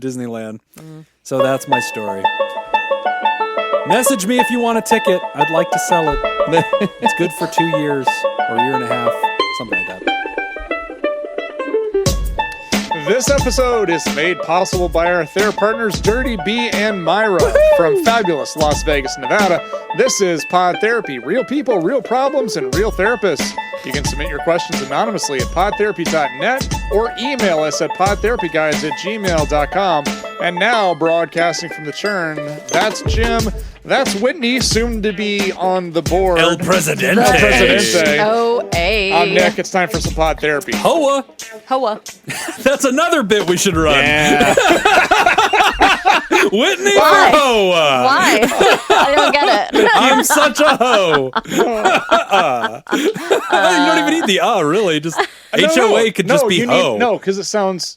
Disneyland. So that's my story. Message me if you want a ticket. I'd like to sell it. It's good for 2 years or a year and a half, something like that. This episode is made possible by our therapy partners Dirty B and Myra from fabulous Las Vegas, Nevada. This is Pod Therapy. Real people, real problems, and real therapists. You can submit your questions anonymously at podtherapy.net or email us at podtherapyguys@gmail.com. And now, broadcasting from the churn, that's Jim. That's Whitney, soon to be on the board. El Presidente. El Presidente. O-A. I'm Nick. It's time for some Pod Therapy. Hoa. Hoa. That's another bit we should run. Yeah. Whitney Why? for Hoa. Why? I don't get it. I'm such a hoe. You don't even need the really. Just HOA could just be hoe. No, because it sounds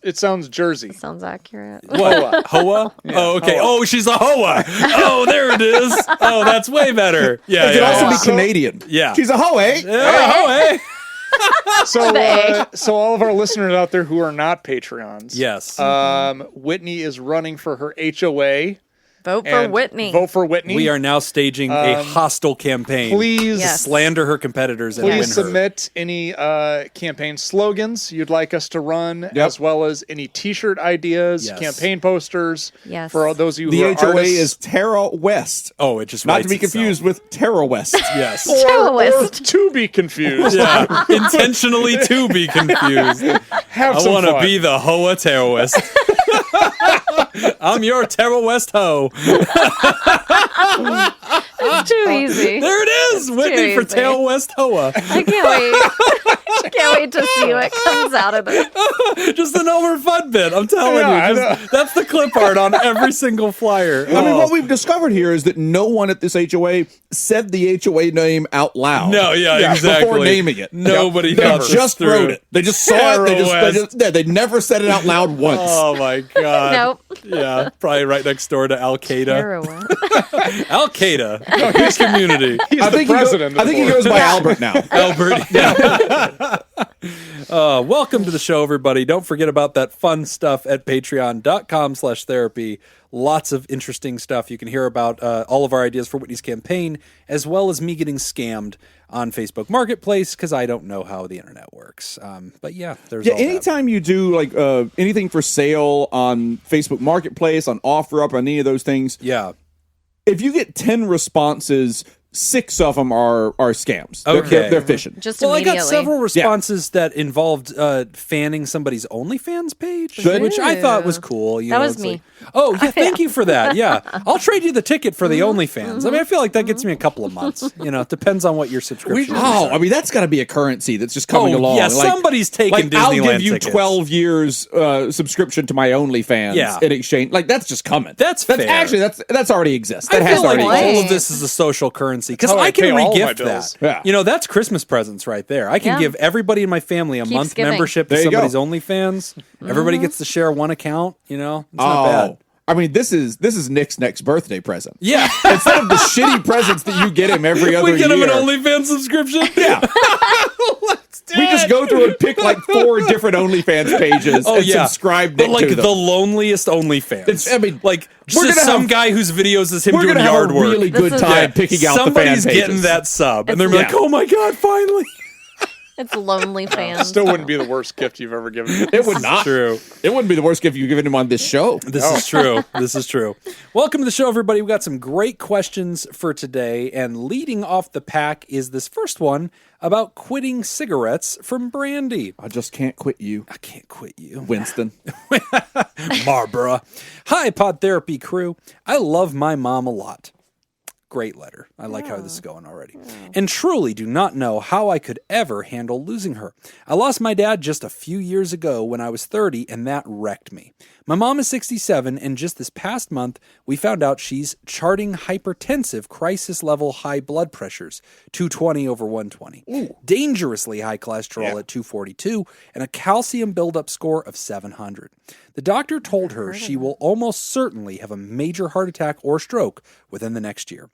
Jersey. Sounds accurate. What? Hoa? Yeah, Oh, okay. Hoa. Oh, she's a Hoa. Oh, there it is. Oh, that's way better. Yeah, It could also be So- Canadian. Yeah. She's a hoe, eh? Hoa. So all of our listeners out there who are not Patreons, Yes. Whitney is running for her HOA. Vote for and Whitney. Vote for Whitney. We are now staging a hostile campaign. Please, Yes. Slander her competitors and win please her. submit any campaign slogans you'd like us to run, as well as any T-shirt ideas, Yes. campaign posters. Yes. For all those of you The who are HOA artists. is Terra West. Oh, it just Not writes to be confused with Terra West. Yes. or Terrorist. to be confused. Yeah. Intentionally to be confused. Have I some want to fun. be the Hoa terrorist. I'm your terrorist hoe. It's too easy. There it is. Whitney too for easy. terrorist Hoa. I can't wait. I can't wait to see what comes out of it. Just an over fun bit. I'm telling Yeah, you. I know. That's the clip art on every single flyer. I mean, what we've discovered here is that no one at this HOA said the HOA name out loud. No, yeah, exactly. Before naming it. Nobody They got this just through. wrote it. They just saw it. Terra They never said it out loud once. Oh my God. Nope. Yeah, probably right next door to Al Qaeda. Heroin. Al Qaeda, his community. He's I the think president. I think he goes by Albert now. Albert. Welcome to the show, everybody. Don't forget about that fun stuff at patreon.com/therapy. Lots of interesting stuff. You can hear about all of our ideas for Whitney's campaign, as well as me getting scammed on Facebook Marketplace, because I don't know how the internet works. But yeah, there's all that. Anytime you do like anything for sale on Facebook Marketplace, on OfferUp, on any of those things, Yeah. if you get 10 responses, 6 of them are scams. Okay. They're phishing. Just Well, I immediately. got several responses that involved fanning somebody's OnlyFans page, Good. which I thought was cool. You That know, was it's me. like, oh, yeah, thank you for that. Yeah, I'll trade you the ticket for the OnlyFans. I mean, I feel like that gets me a couple of months. You know, it depends on what your subscription is. I mean, that's got to be a currency that's just coming along. Yeah, Like- somebody's taking like, I'll Disneyland give you tickets. 12 years subscription to my OnlyFans in exchange. Like, that's just coming. That's fair. Actually, that's already exists. I That has feel like already all existed. of this is a social currency because That's how I I can pay all my regift bills. that. Yeah. You know, that's Christmas presents right there. I can Yeah. give everybody in my family a Keeps month giving. membership to There you go. somebody's OnlyFans. Everybody gets to share one account. You know, it's not bad. I mean, this is Nick's next birthday present. Yeah. Instead of the shitty presents that you get him every other We get year. him an OnlyFans subscription. Yeah. We just go through and pick like 4 different OnlyFans pages and subscribe but Nick like to them. the loneliest OnlyFans. I mean, like we're just gonna some have- guy whose videos is him We're doing gonna have yard a work. really good is- time picking out the fan Somebody's pages. getting that sub, and they're It's- like, "Oh my god, finally!" It's lonely fans. Still wouldn't be the worst gift you've ever given me. It would not. True. It wouldn't be the worst gift you've given him on this show. This is true. This is true. Welcome to the show, everybody. We got some great questions for today, and leading off the pack is this first one about quitting cigarettes from Brandy. I just can't quit you, I can't quit you, Winston. Barbara. Hi, Pod Therapy crew. I love my mom a lot. Great letter. I like how this is going already. And truly do not know how I could ever handle losing her. I lost my dad just a few years ago when I was 30, and that wrecked me. My mom is 67, and just this past month, we found out she's charting hypertensive crisis level high blood pressures, 220 over 120, dangerously high cholesterol at 242, and a calcium buildup score of 700. The doctor told her she will almost certainly have a major heart attack or stroke within the next year.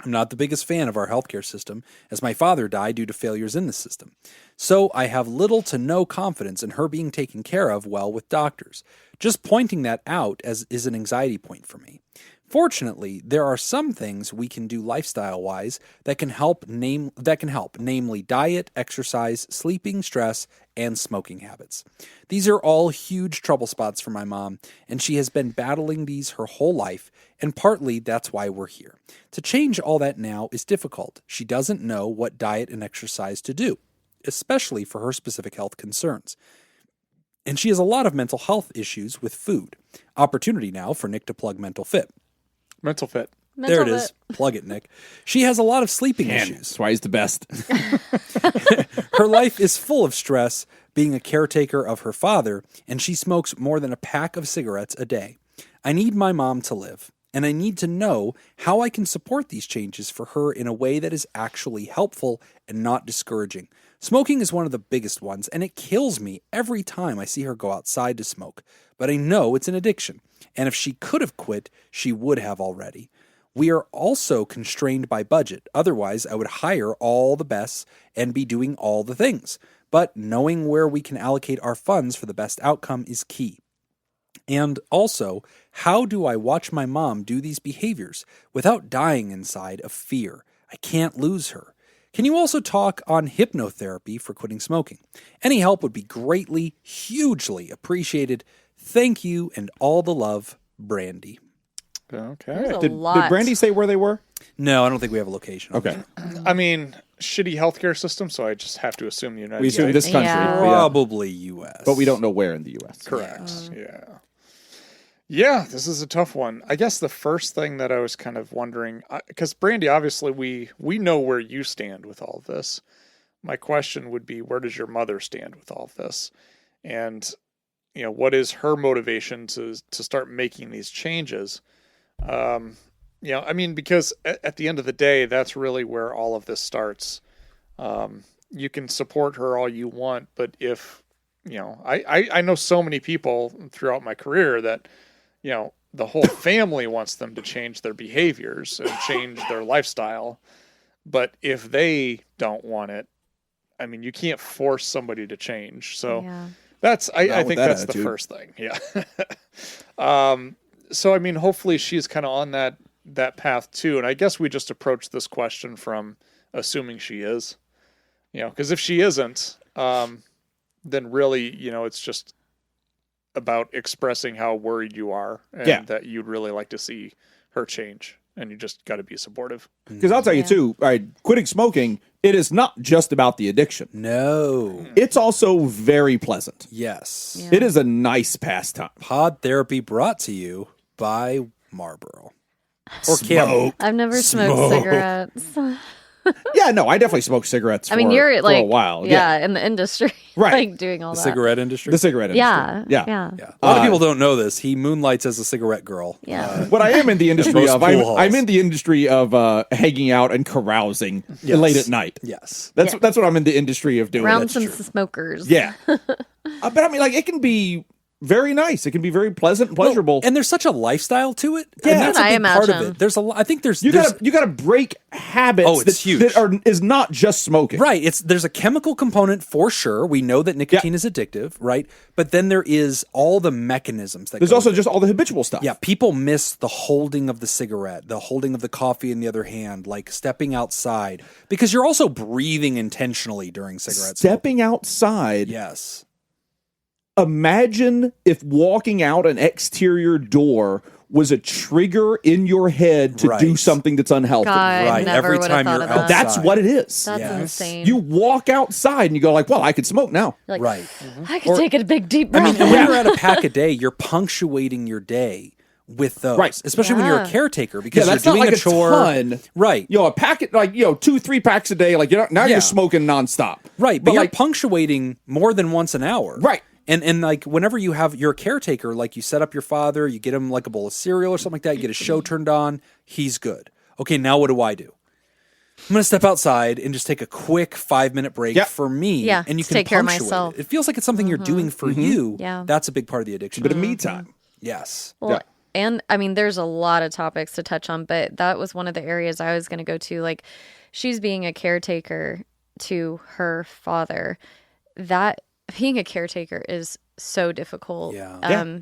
I'm not the biggest fan of our healthcare system, as my father died due to failures in the system. So I have little to no confidence in her being taken care of well with doctors. Just pointing that out is an anxiety point for me. Fortunately, there are some things we can do lifestyle-wise that can help, namely diet, exercise, sleeping, stress, and smoking habits. These are all huge trouble spots for my mom, and she has been battling these her whole life, and partly that's why we're here. To change all that now is difficult. She doesn't know what diet and exercise to do, especially for her specific health concerns. And she has a lot of mental health issues with food. Opportunity now for Nick to plug Mental Fit. Mental Fit. There it is. Plug it, Nick. She has a lot of sleeping issues. That's why he's the best. Her life is full of stress, being a caretaker of her father, and she smokes more than a pack of cigarettes a day. I need my mom to live, and I need to know how I can support these changes for her in a way that is actually helpful and not discouraging. Smoking is one of the biggest ones, and it kills me every time I see her go outside to smoke. But I know it's an addiction, and if she could have quit, she would have already. We are also constrained by budget. Otherwise, I would hire all the best and be doing all the things. But knowing where we can allocate our funds for the best outcome is key. And also, how do I watch my mom do these behaviors without dying inside of fear? I can't lose her. Can you also talk on hypnotherapy for quitting smoking? Any help would be greatly, hugely appreciated. Thank you and all the love, Brandy. Okay. Did Brandy say where they were? No, I don't think we have a location. Okay. I mean, shitty healthcare system, so I just have to assume the United We assume States. this country. Yeah. Probably U.S. But we don't know where in the U.S. Correct. Yeah. Yeah, this is a tough one. I guess the first thing that I was kind of wondering, because Brandy, obviously we know where you stand with all of this. My question would be, where does your mother stand with all of this? And, you know, what is her motivation to start making these changes? You know, I mean, because at the end of the day, that's really where all of this starts. You can support her all you want, but if, you know, I know so many people throughout my career that, you know, the whole family wants them to change their behaviors and change their lifestyle. But if they don't want it, I mean, you can't force somebody to change. So that's, I think that's attitude. The first thing. Yeah. So, I mean, hopefully she's kind of on that path too. And I guess we just approach this question from assuming she is, you know, because if she isn't, then really, you know, it's just about expressing how worried you are and that you'd really like to see her change, and you just got to be supportive. Because I'll tell you too, quitting smoking, it is not just about the addiction. No. It's also very pleasant. Yes. Yeah. It is a nice pastime. Pod Therapy brought to you by Marlboro. Or Camel. I've never smoked cigarettes. Yeah, no, I definitely smoked cigarettes for, I mean, you're for like, a while. in the industry, Right. like doing all The that. cigarette industry? The cigarette industry. Yeah. Yeah. A lot of people don't know this. He moonlights as a cigarette girl. Yeah. What I am in the industry most of, pool halls. I'm in the industry of hanging out and carousing late at night. Yes. That's what I'm in the industry of doing. Around That's some true. smokers. Yeah. But I mean, like, it can be very nice. It can be very pleasant and pleasurable. And there's such a lifestyle to it. Yeah. And that's a I big part of imagine. it. There's a lot. I think there's you gotta break habits. Oh, it's huge. That is not just smoking. Right. There's a chemical component for sure. We know that nicotine is addictive, right? But then there is all the mechanisms that There's go also with it. just all the habitual stuff. Yeah, people miss the holding of the cigarette, the holding of the coffee in the other hand, like stepping outside, because you're also breathing intentionally during cigarette smoking. Stepping outside. Yes. Imagine if walking out an exterior door was a trigger in your head to do something that's unhealthy. God, Right, never every would have time thought you're of that. outside. That's what it is. That's Yes. insane. You walk outside and you go like, well, I could smoke now. You're like, Right. I could take a big deep I breath. mean, and when you're at a pack a day, you're punctuating your day with those. Right. Especially when you're a Yeah. caretaker, because that's you're not doing like a chore. ton. Right. You know, a packet, like, 2-3 packs a day. Like, now Yeah. you're smoking nonstop. Right, but you're like, punctuating more than once an hour. Right. And like whenever you're a caretaker, like you set up your father, you get him like a bowl of cereal or something like that, you get a show turned on, he's good. Okay, now what do? I'm going to step outside and just take a quick 5-minute break for me. Yeah, and you to can take care of punctuate myself. It feels like it's something you're doing for you. Yeah. That's a big part of the addiction. bit of me time. Yes. Well, And I mean, there's a lot of topics to touch on, but that was one of the areas I was going to go to. Like, she's being a caretaker to her father. That being a caretaker is so difficult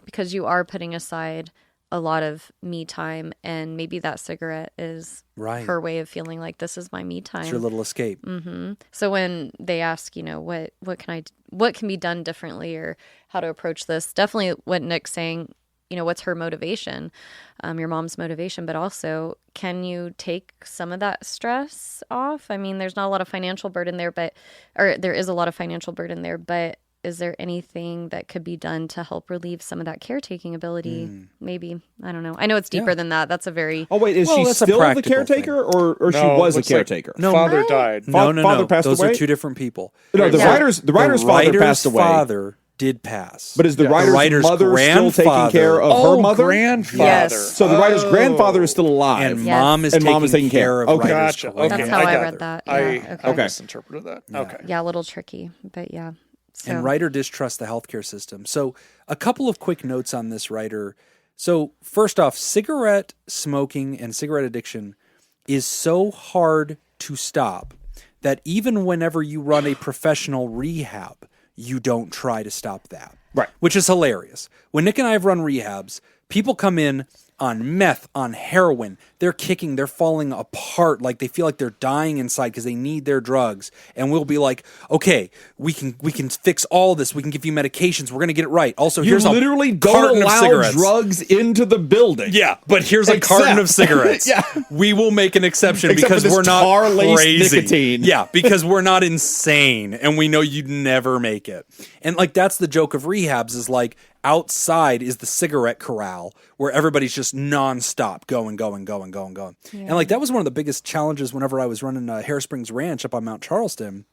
because you are putting aside a lot of me time, and maybe that cigarette is her way of feeling like this is my me time. It's your little escape. Mm-hmm. So when they ask, what can be done differently or how to approach this, definitely what Nick's saying, what's her motivation, your mom's motivation, but also can you take some of that stress off? I mean, there's not a lot of financial burden there, there is a lot of financial burden there, but is there anything that could be done to help relieve some of that caretaking ability? Maybe. I don't know. I know it's deeper than that. That's a very... Oh, wait. Is she still the caretaker or she was a caretaker? No, father died. No. Father passed Those away? are two different people. No, the writer's father passed away. Father did pass. But is the writer's mother still taking care of her mother? Grandfather. Yes. So the writer's grandfather is still alive. And mom is taking care of Okay. writer's Gotcha. grandfather. That's how I read that. I misinterpreted that. Okay. Yeah, a little tricky, but yeah. So. And writer distrusts the healthcare system. So a couple of quick notes on this writer. So first off, cigarette smoking and cigarette addiction is so hard to stop that even whenever you run a professional rehab, you don't try to stop that. Right. Which is hilarious. When Nick and I have run rehabs, people come in on meth, on heroin. They're kicking, they're falling apart. Like they feel like they're dying inside because they need their drugs. And we'll be like, okay, we can fix all this. We can give you medications. We're going to get it right. Also, here's a literally carton don't of allow cigarettes. Drugs into the building. Yeah, but here's a carton of cigarettes. Yeah. We will make an exception Except because for this we're not tar-laced crazy. nicotine. Yeah, because we're not insane and we know you'd never make it. And like that's the joke of rehabs is like outside is the cigarette corral where everybody's just nonstop going. Yeah. And like that was one of the biggest challenges whenever I was running Hare Springs Ranch up on Mount Charleston.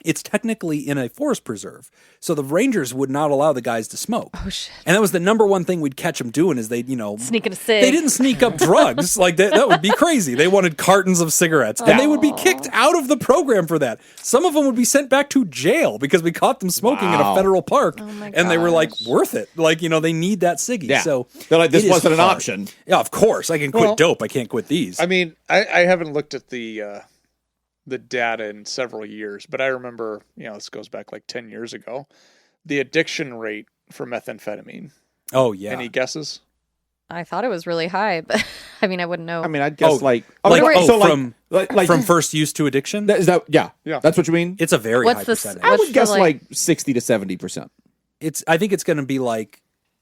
It's technically in a forest preserve. So the rangers would not allow the guys to smoke. Oh, shit. And that was the number one thing we'd catch them doing is they'd, sneaking a cig. They didn't sneak up drugs. Like that would be crazy. They wanted cartons of cigarettes and they would be kicked out of the program for that. Some of them would be sent back to jail because we caught them smoking in a federal park and they were like worth it. Like, they need that ciggy. Yeah. So they're like, this it is wasn't an hard. option. Yeah, of course. I can quit dope. I can't quit these. I mean, I haven't looked at the data in several years, but I remember, this goes back like 10 years ago, the addiction rate for methamphetamine. Oh, yeah. Any guesses? I thought it was really high, but I mean, I wouldn't know. I mean, I'd guess from first use to addiction? Is that that's what you mean? It's a very What's high the percentage. I would guess like 60 to 70%. I think it's going to be like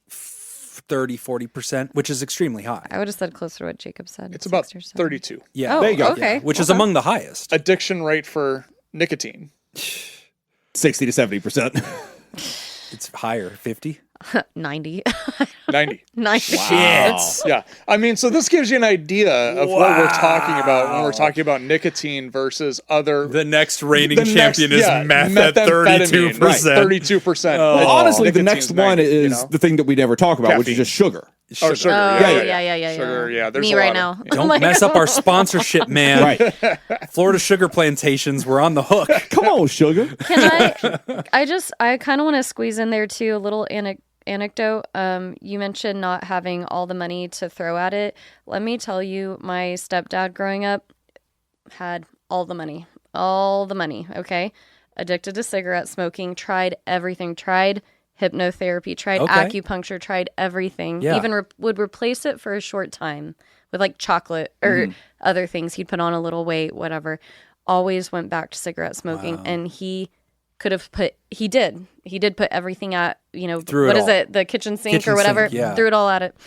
30-40%, which is extremely high. I would have said closer to what Jacob said. It's about 32. Yeah. Oh, there you go. Okay. Yeah, which is among the highest. Addiction rate for nicotine. 60 to 70%. It's higher, 50. 90. 90. 90. Shit. Yeah. I mean, so this gives you an idea of what we're talking about when we're talking about nicotine versus other. The next reigning champion is meth at methamphetamine, 32%. Right, 32%. Well, honestly, the Nicotine's next one 90, is the thing that we never talk about, which is just sugar. Oh, sugar. Oh, Yeah. Sugar, yeah. There's Me a right lot now. of, Don't mess up our sponsorship, man. Right. Florida sugar plantations, we're on the hook. Come on, sugar. Can I kind of want to squeeze in there too, a little anecdote. You mentioned not having all the money to throw at it. Let me tell you, my stepdad growing up had all the money, okay? Addicted to cigarette smoking, tried everything, tried hypnotherapy, tried acupuncture, tried everything. Yeah. Even would replace it for a short time with like chocolate or other things. He'd put on a little weight, whatever. Always went back to cigarette smoking, and he did put everything at, the kitchen sink or whatever, threw it all at it.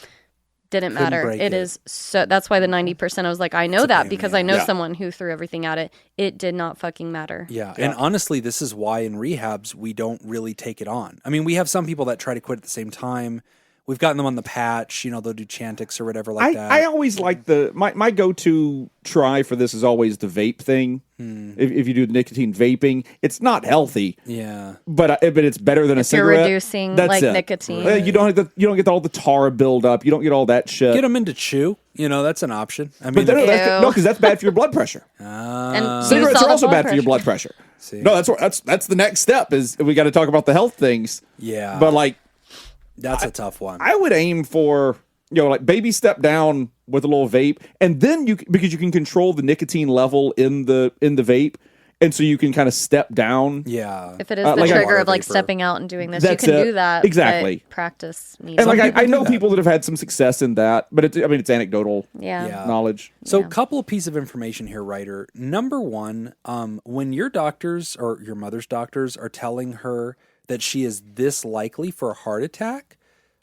Didn't matter. It is so, that's why the 90%, I was like, I know that because I know someone who threw everything at it. It did not fucking matter. Yeah. And honestly, this is why in rehabs, we don't really take it on. I mean, we have some people that try to quit at the same time. We've gotten them on the patch, they'll do Chantix or whatever like that. I always like my go-to try for this is always the vape thing. If you do nicotine vaping, it's not healthy. Yeah. But it's better than a cigarette. You're reducing nicotine. Right. You don't get all the tar buildup. You don't get all that shit. Get them into chew. That's an option. I mean, no, because that's bad for your blood pressure. And Cigarettes are also bad for your blood pressure. See? No, that's the next step is we got to talk about the health things. Yeah. But like, that's a tough one. I would aim for like baby step down with a little vape, and then because you can control the nicotine level in the vape, and so you can kind of step down. Yeah. If it is the like a trigger water of like vapor. stepping out and doing this, That's you can it. do that. Exactly. But practice needs. And like I people know do that. people that have had some success in that, but it's anecdotal yeah. knowledge. So, a couple of pieces of information here, Ryder. Number one, when your doctors or your mother's doctors are telling her that she is this likely for a heart attack,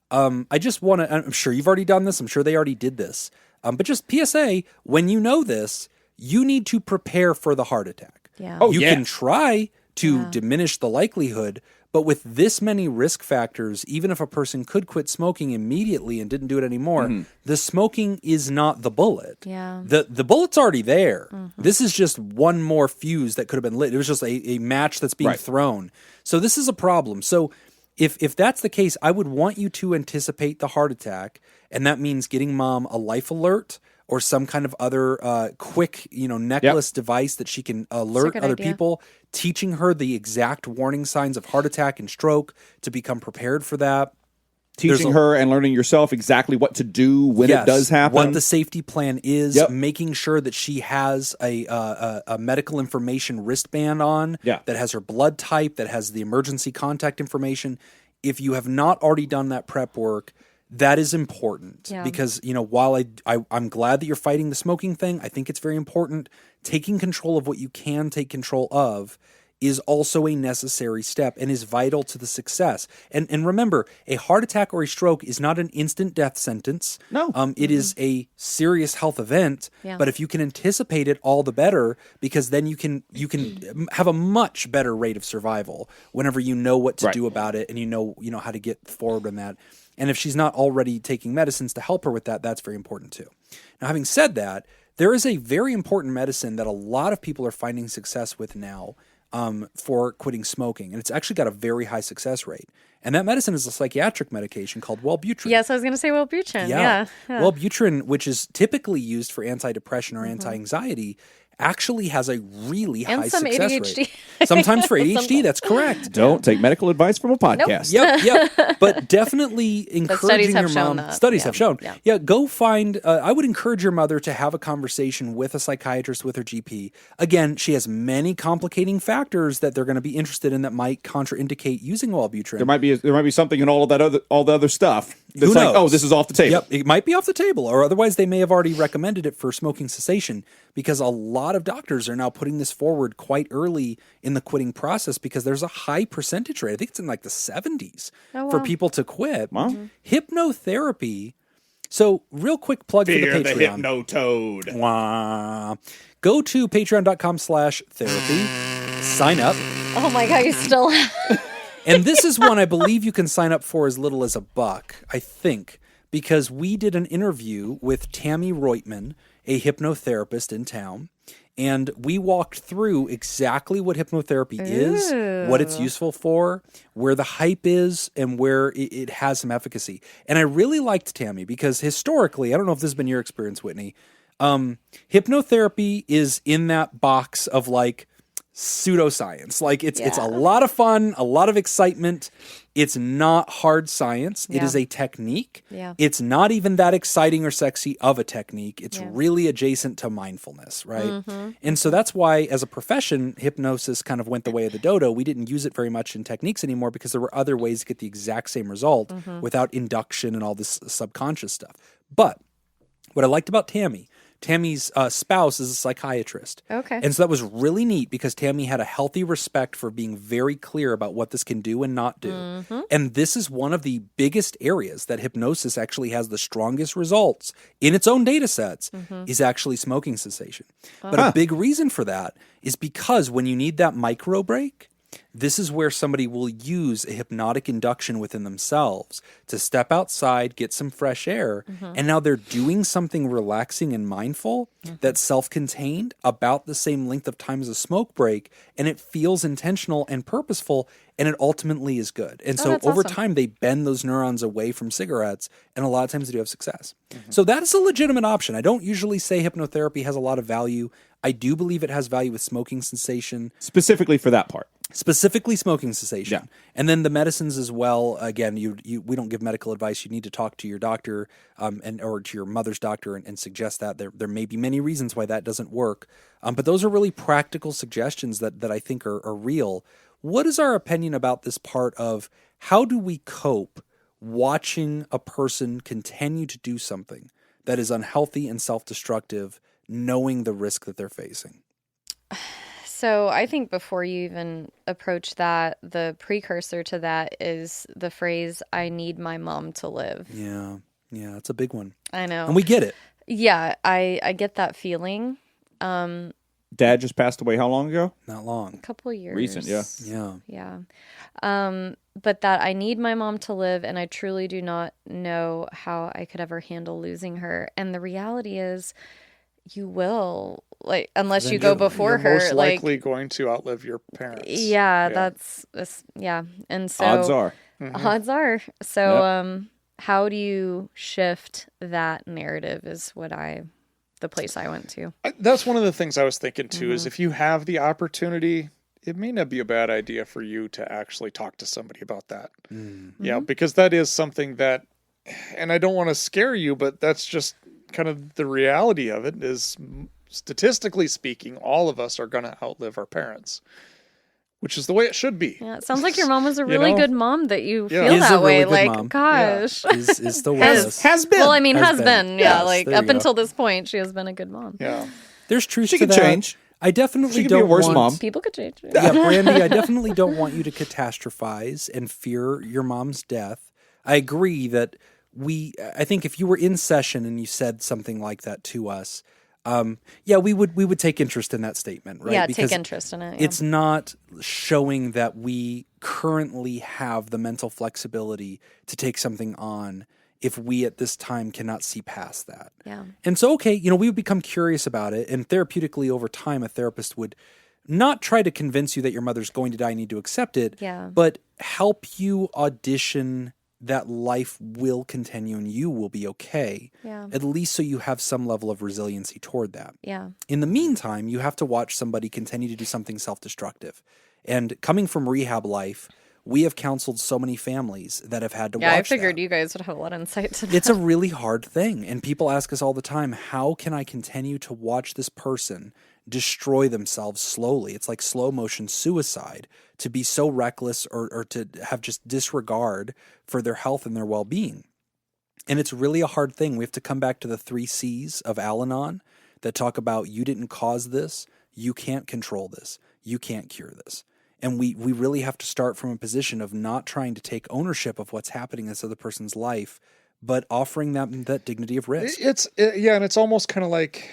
I just want to, I'm sure you've already done this. I'm sure they already did this. But just PSA, when you know this, you need to prepare for the heart attack. Yeah. Oh, You yeah. can try to diminish the likelihood, but with this many risk factors, even if a person could quit smoking immediately and didn't do it anymore, the smoking is not the bullet. Yeah. The bullet's already there. This is just one more fuse that could have been lit. It was just a match that's being thrown. So this is a problem. So if that's the case, I would want you to anticipate the heart attack, and that means getting mom a life alert or some kind of other quick, necklace device that she can alert good other idea. people, teaching her the exact warning signs of heart attack and stroke to become prepared for that. Teaching her and learning yourself exactly what to do when Yes, it does happen. what the safety plan is, Yep. making sure that she has a medical information wristband on that has her blood type, that has the emergency contact information. If you have not already done that prep work, that is important because, while I'm glad that you're fighting the smoking thing, I think it's very important. Taking control of what you can take control of is also a necessary step and is vital to the success. And remember, a heart attack or a stroke is not an instant death sentence. No. It is a serious health event, but if you can anticipate it, all the better, because then you can have a much better rate of survival whenever you know what to do about it and you know how to get forward in that. And if she's not already taking medicines to help her with that, that's very important too. Now, having said that, there is a very important medicine that a lot of people are finding success with now for quitting smoking. And it's actually got a very high success rate. And that medicine is a psychiatric medication called Wellbutrin. Yes, I was going to say Wellbutrin. Yeah. Wellbutrin, which is typically used for antidepresssion or anti-anxiety, actually has a really high some success ADHD. rate. Sometimes for ADHD, that's correct. Don't take medical advice from a podcast. Yep. But definitely encouraging have your shown mom. that. Studies Yeah. have shown. Yeah. Yeah, go find. I would encourage your mother to have a conversation with a psychiatrist, with her GP. Again, she has many complicating factors that they're going to be interested in that might contraindicate using Wellbutrin. There might be something in all the other stuff that's Who like, knows? oh, this is off the table. Yep, it might be off the table, or otherwise they may have already recommended it for smoking cessation, because a lot of doctors are now putting this forward quite early in the quitting process because there's a high percentage rate. I think it's in like the 70s for people to quit. Wow. Hypnotherapy. So, real quick plug for the Fear the Patreon. Hypnotoad. Wah. Go to patreon.com/therapy. Sign up. Oh my God, you still. And this is one I believe you can sign up for as little as $1, I think, because we did an interview with Tammy Reutman, a hypnotherapist in town, and we walked through exactly what hypnotherapy is, what it's useful for, where the hype is, and where it has some efficacy. And I really liked Tammy because historically, I don't know if this has been your experience, Whitney, hypnotherapy is in that box of like pseudoscience. Like it's a lot of fun, a lot of excitement. It's not hard science. It is a technique. Yeah. It's not even that exciting or sexy of a technique. It's really adjacent to mindfulness, right? And so that's why, as a profession, hypnosis kind of went the way of the dodo. We didn't use it very much in techniques anymore because there were other ways to get the exact same result without induction and all this subconscious stuff. But what I liked about Tammy's spouse is a psychiatrist. Okay. And so that was really neat because Tammy had a healthy respect for being very clear about what this can do and not do. And this is one of the biggest areas that hypnosis actually has the strongest results in its own data sets is actually smoking cessation. But a big reason for that is because when you need that micro break, this is where somebody will use a hypnotic induction within themselves to step outside, get some fresh air, and now they're doing something relaxing and mindful that's self-contained about the same length of time as a smoke break, and it feels intentional and purposeful, and it ultimately is good. And so that's over awesome. time, they bend those neurons away from cigarettes, and a lot of times they do have success. So that is a legitimate option. I don't usually say hypnotherapy has a lot of value. I do believe it has value with smoking cessation. Specifically for that part. Specifically smoking cessation. Yeah. And then the medicines as well. Again, we don't give medical advice. You need to talk to your doctor or to your mother's doctor and suggest that. There may be many reasons why that doesn't work. But those are really practical suggestions that I think are real. What is our opinion about this part of how do we cope watching a person continue to do something that is unhealthy and self-destructive, knowing the risk that they're facing? So I think before you even approach that, the precursor to that is the phrase, I need my mom to live. Yeah, it's a big one. I know. And we get it. Yeah, I get that feeling. Dad just passed away how long ago? Not long. A couple of years. Recent, yeah. Yeah. Yeah. But that I need my mom to live, and I truly do not know how I could ever handle losing her. And the reality is, you will, like, unless you go before you're her. most likely going to outlive your parents. Yeah, that's and so Odds are. odds are. So how do you shift that narrative is the place I went to. That's one of the things I was thinking too, is if you have the opportunity, it may not be a bad idea for you to actually talk to somebody about that. Yeah, because that is something that, and I don't want to scare you, but that's just kind of the reality of it is, statistically speaking, all of us are going to outlive our parents, which is the way it should be. Yeah, it sounds like your mom was a really good mom that you feel Is that a way. really good Like, mom. gosh. Is still with us. Has been. Well, I mean, has been. Yeah, Yes, like there you up go. until this point, she has been a good mom. Yeah. There's truth She to can that. change. I definitely She could don't be a worse want, mom. People could change. Yeah, Brandy, I definitely don't want you to catastrophize and fear your mom's death. I agree that I think if you were in session and you said something like that to us, we would take interest in that statement, right? Yeah, because take interest in it. Yeah. it's not showing that we currently have the mental flexibility to take something on if we at this time cannot see past that. Yeah. And so, okay, we would become curious about it, and therapeutically over time, a therapist would not try to convince you that your mother's going to die and need to accept it, but help you audition that life will continue and you will be okay, at least so you have some level of resiliency toward that. Yeah. In the meantime, you have to watch somebody continue to do something self-destructive. And coming from rehab life, we have counseled so many families that have had to watch I figured that. you guys would have a lot of insight to that. It's a really hard thing. And people ask us all the time, how can I continue to watch this person destroy themselves slowly? It's like slow motion suicide, to be so reckless or to have just disregard for their health and their well-being. And it's really a hard thing. We have to come back to the 3 C's of Al-Anon that talk about you didn't cause this, you can't control this, you can't cure this. And we really have to start from a position of not trying to take ownership of what's happening in this other person's life, but offering them that dignity of risk. And it's almost kind of like,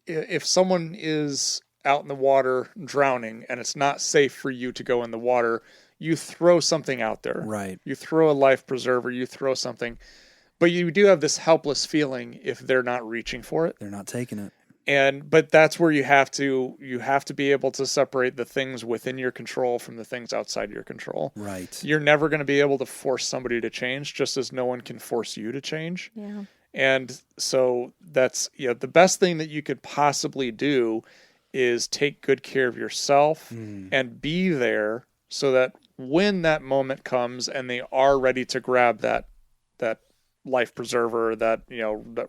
if someone is out in the water drowning and it's not safe for you to go in the water, you throw something out there. Right. You throw a life preserver, you throw something, but you do have this helpless feeling if they're not reaching for it. They're not taking it. But that's where you have to be able to separate the things within your control from the things outside your control. Right. You're never going to be able to force somebody to change, just as no one can force you to change. Yeah. And so that's, the best thing that you could possibly do is take good care of yourself and be there so that when that moment comes and they are ready to grab that life preserver, that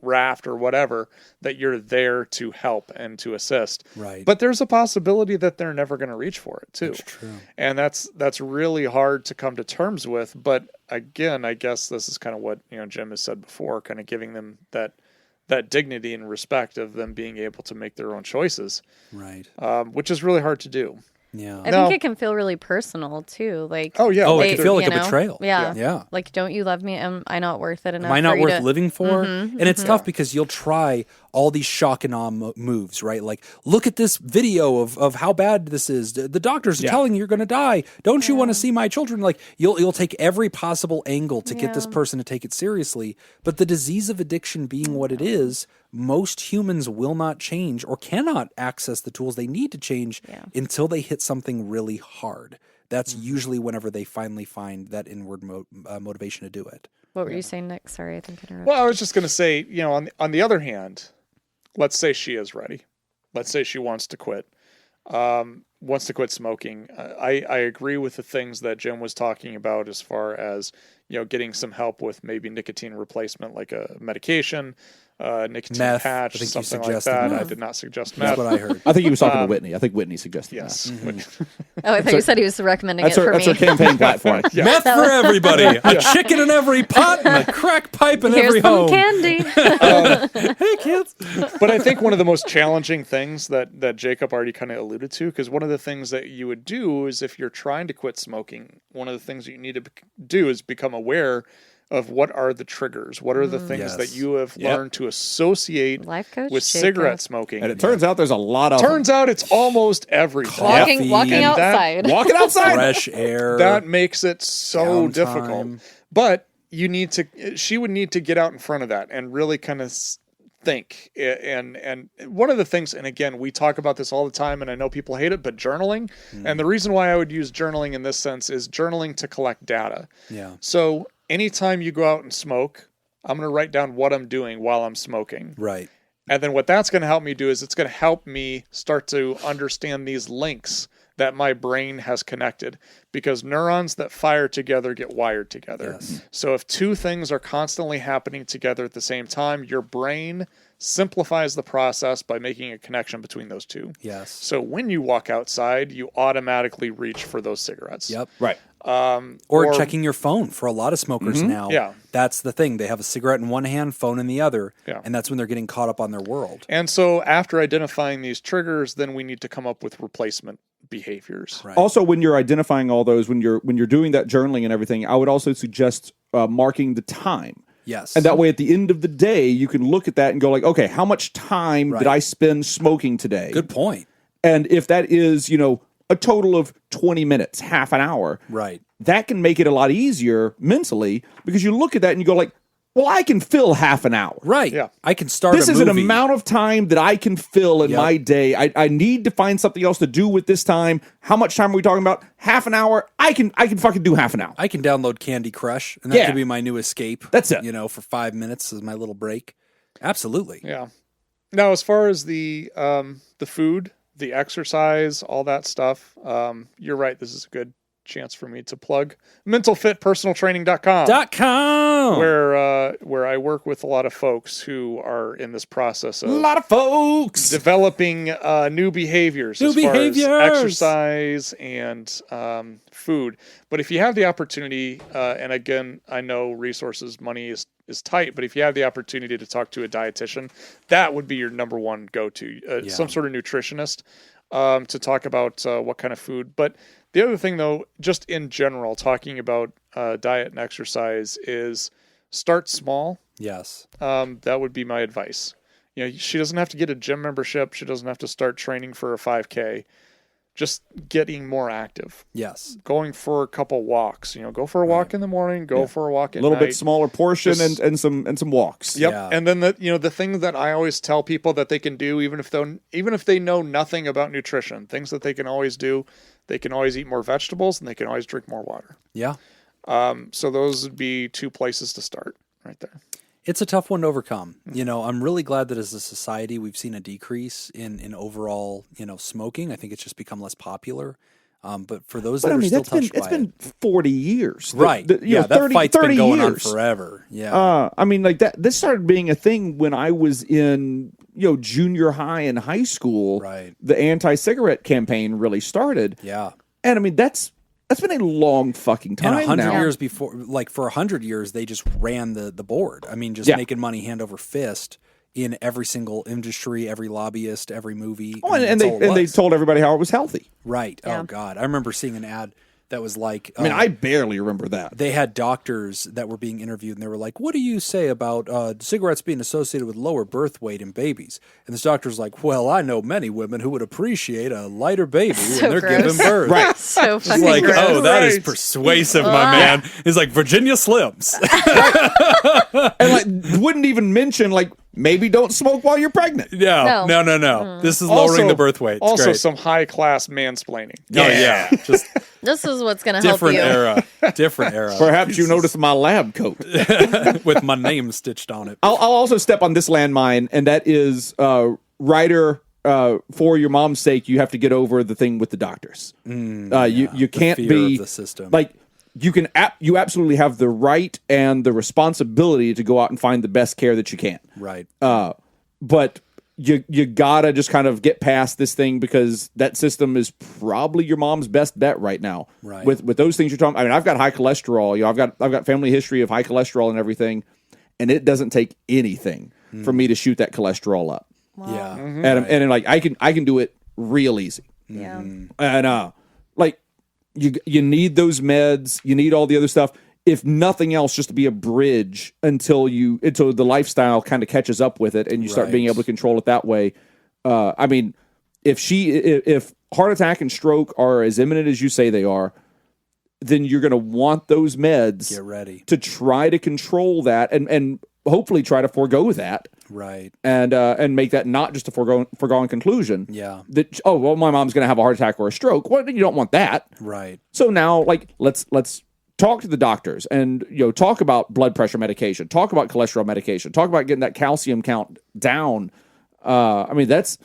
raft or whatever, that you're there to help and to assist. Right. But there's a possibility that they're never going to reach for it too. That's true. And that's really hard to come to terms with. But again, I guess this is kind of what Jim has said before, kind of giving them that dignity and respect of them being able to make their own choices. Right. Which is really hard to do. Yeah. I think it can feel really personal too. Like, oh yeah, it can feel like a betrayal. Yeah. Yeah. Like, don't you love me? Am I not worth it enough? Am I not for you worth to... living for? And it's tough because you'll try all these shock and awe moves, right? Like, look at this video of how bad this is. The doctors are telling you you're going to die. Don't you want to see my children? Like, you'll take every possible angle to get this person to take it seriously. But the disease of addiction being what it is, most humans will not change or cannot access the tools they need to change until they hit something really hard. That's usually whenever they finally find that inward motivation to do it. What were you saying, Nick? Sorry, I think I interrupted. Well, I was just going to say, on the other hand, let's say she is ready. Let's say she wants to quit. wants to quit smoking, I agree with the things that Jim was talking about as far as, getting some help with maybe nicotine replacement, like a medication, nicotine Meth. patch, I think you something like suggested that. meth. I did not suggest That's meth. what I heard. I think he was talking to Whitney. I think Whitney suggested Yes. that. Oh, I thought you said he was recommending That's it her, for that's me. her campaign platform. Meth for everybody. A chicken in every pot and a crack pipe in Here's every some home. candy. Hey, kids. But I think one of the most challenging things that Jacob already kind of alluded to, because one of the things that you would do is if you're trying to quit smoking, one of the things that you need to do is become aware of what are the triggers, what are the things that you have learned to associate Life coach with Jacob. cigarette smoking. And it turns out there's a lot of Turns out it's almost everything. Coffee. Walking And that- outside. walking outside. Fresh air. That makes it so Downtime. difficult. But she would need to get out in front of that and really kind of think. And one of the things, and again, we talk about this all the time, and I know people hate it, but journaling. And the reason why I would use journaling in this sense is journaling to collect data. Yeah. So anytime you go out and smoke, I'm going to write down what I'm doing while I'm smoking. Right. And then what that's going to help me do is it's going to help me start to understand these links that my brain has connected, because neurons that fire together get wired together. Yes. So if two things are constantly happening together at the same time, your brain simplifies the process by making a connection between those two. Yes. So when you walk outside, you automatically reach for those cigarettes. Yep. Right. Or checking your phone for a lot of smokers now. Yeah. That's the thing. They have a cigarette in one hand, phone in the other. Yeah. And that's when they're getting caught up on their world. And so after identifying these triggers, then we need to come up with replacement behaviors. Right. Also, when you're identifying all those, when you're doing that journaling and everything, I would also suggest marking the time. Yes. And that way, at the end of the day, you can look at that and go like, okay, how much time did I spend smoking today? Good point. And if that is, a total of 20 minutes, half an hour, Right. that can make it a lot easier mentally, because you look at that and you go like, well, I can fill half an hour. Right. Yeah. I can start This a is an movie. amount of time that I can fill in my day. I need to find something else to do with this time. How much time are we talking about? Half an hour? I can fucking do half an hour. I can download Candy Crush, and that could be my new escape. That's it. For 5 minutes as my little break. Absolutely. Yeah. Now, as far as the food, the exercise, all that stuff, you're right. This is a good chance for me to plug mentalfitpersonaltraining.com. .com. Where I work with a lot of folks who are in this process A of lot of folks. developing new behaviors as far as exercise and food. But if you have the opportunity, and again, I know resources, money is tight, but if you have the opportunity to talk to a dietitian, that would be your number one go-to, some sort of nutritionist to talk about what kind of food. But the other thing, though, just in general, talking about diet and exercise is start small. Yes. That would be my advice. She doesn't have to get a gym membership. She doesn't have to start training for a 5K. Just getting more active. Yes. Going for a couple walks. Go for a walk in the morning. Go for a walk at A little night. bit smaller portion Just- and some walks. Yep. Yeah. And then the thing that I always tell people that they can do, even if they know nothing about nutrition, things that they can always do, they can always eat more vegetables and they can always drink more water. Yeah. So those would be two places to start right there. It's a tough one to overcome. I'm really glad that as a society we've seen a decrease in overall, smoking. I think it's just become less popular. But for those that are still touched by it's been 40 years. right? That 30, fight's 30 been going on years. forever. Yeah. This started being a thing when I was in, junior high and high school. Right. The anti-cigarette campaign really started. Yeah. And that's been a long fucking time And 100 now. years before, for 100 years, they just ran the board. I mean, just making money hand over fist in every single industry, every lobbyist, every movie. Oh, I mean, and that's all it they was. told everybody how it was healthy. Right. Yeah. Oh, God. I remember seeing an ad that was like... I mean, I barely remember that. They had doctors that were being interviewed, and they were like, what do you say about cigarettes being associated with lower birth weight in babies? And this doctor's like, well, I know many women who would appreciate a lighter baby So when they're gross. giving birth. Right. So It's fucking like, gross. oh, that is Right. persuasive, my man. He's like, Virginia Slims. And wouldn't even mention maybe don't smoke while you're pregnant. No. This is lowering the birth weight. It's Also, great. some high class mansplaining. Oh, yeah. Just This is what's going to help different you. era. Different era. Perhaps you noticed my lab coat. With my name stitched on it. I'll also step on this landmine, and that is writer for your mom's sake, you have to get over the thing with the doctors. You can't fear be of the system. like you absolutely have the right and the responsibility to go out and find the best care that you can. Right. But you gotta just kind of get past this thing because that system is probably your mom's best bet right now. Right. With those things you're talking. I mean, I've got high cholesterol. You know, I've got family history of high cholesterol and everything, and it doesn't take anything for me to shoot that cholesterol up. Yeah. And like I can do it real easy. Yeah. And like you need those meds, you need all the other stuff. If nothing else, just to be a bridge until the lifestyle kind of catches up with it and you start being able to control it that way. I mean, if heart attack and stroke are as imminent as you say they are, then you're going to want those meds. Get ready to try to control that and hopefully try to forego that. Right. And make that not just a foregone conclusion. Yeah. That my mom's going to have a heart attack or a stroke. Well, you don't want that. Right. So now, like, let's talk to the doctors and talk about blood pressure medication, talk about cholesterol medication, talk about getting that calcium count down. I mean, that's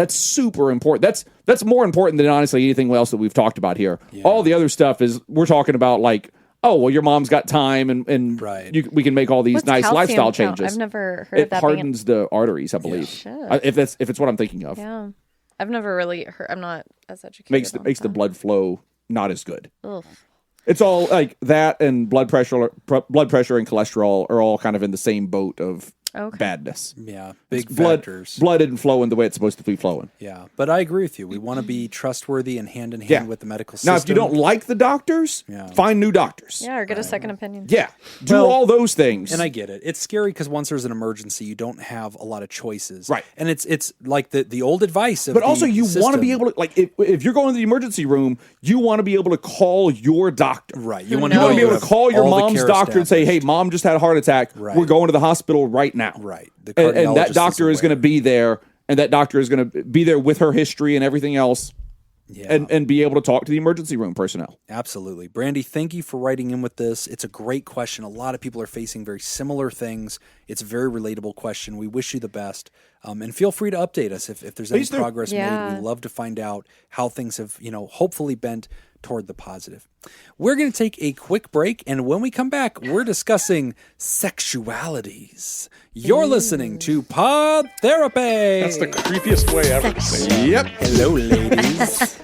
super important. That's more important than honestly anything else that we've talked about here. Yeah. All the other stuff is we're talking about like, oh, well, your mom's got time and we can make all these What's nice lifestyle count? changes. I've never heard of that. It hardens the arteries, I believe. Yeah. If it's what I'm thinking of. Yeah. I've never really heard. I'm not as educated. Makes the blood flow not as good. Ugh. It's all like that, and blood pressure and cholesterol are all kind of in the same boat of badness. Yeah, big factors. Blood isn't flowing the way it's supposed to be flowing. Yeah, but I agree with you. We want to be trustworthy and hand in hand with the medical system. Now, if you don't like the doctors, find new doctors. Yeah, or get a second opinion. Yeah, do all those things. And I get it. It's scary because once there's an emergency, you don't have a lot of choices. Right. And it's like the old advice of but also you want to be system. able to, like, if you're going to the emergency room, you want to be able to call your doctor. Right. You want to be able to call your mom's doctor and say, hey, mom just had a heart attack. Right. We're going to the hospital right now. Right. And that doctor is going to be there, and that doctor is going to be there with her history and everything else, and be able to talk to the emergency room personnel. Absolutely. Brandy, thank you for writing in with this. It's a great question. A lot of people are facing very similar things. It's a very relatable question. We wish you the best. And feel free to update us if there's any progress made. We'd love to find out how things have, hopefully bent toward the positive. We're going to take a quick break, and when we come back, we're discussing sexualities. You're listening to Pod Therapy. That's the creepiest way ever to say that. Yep. Hello, ladies.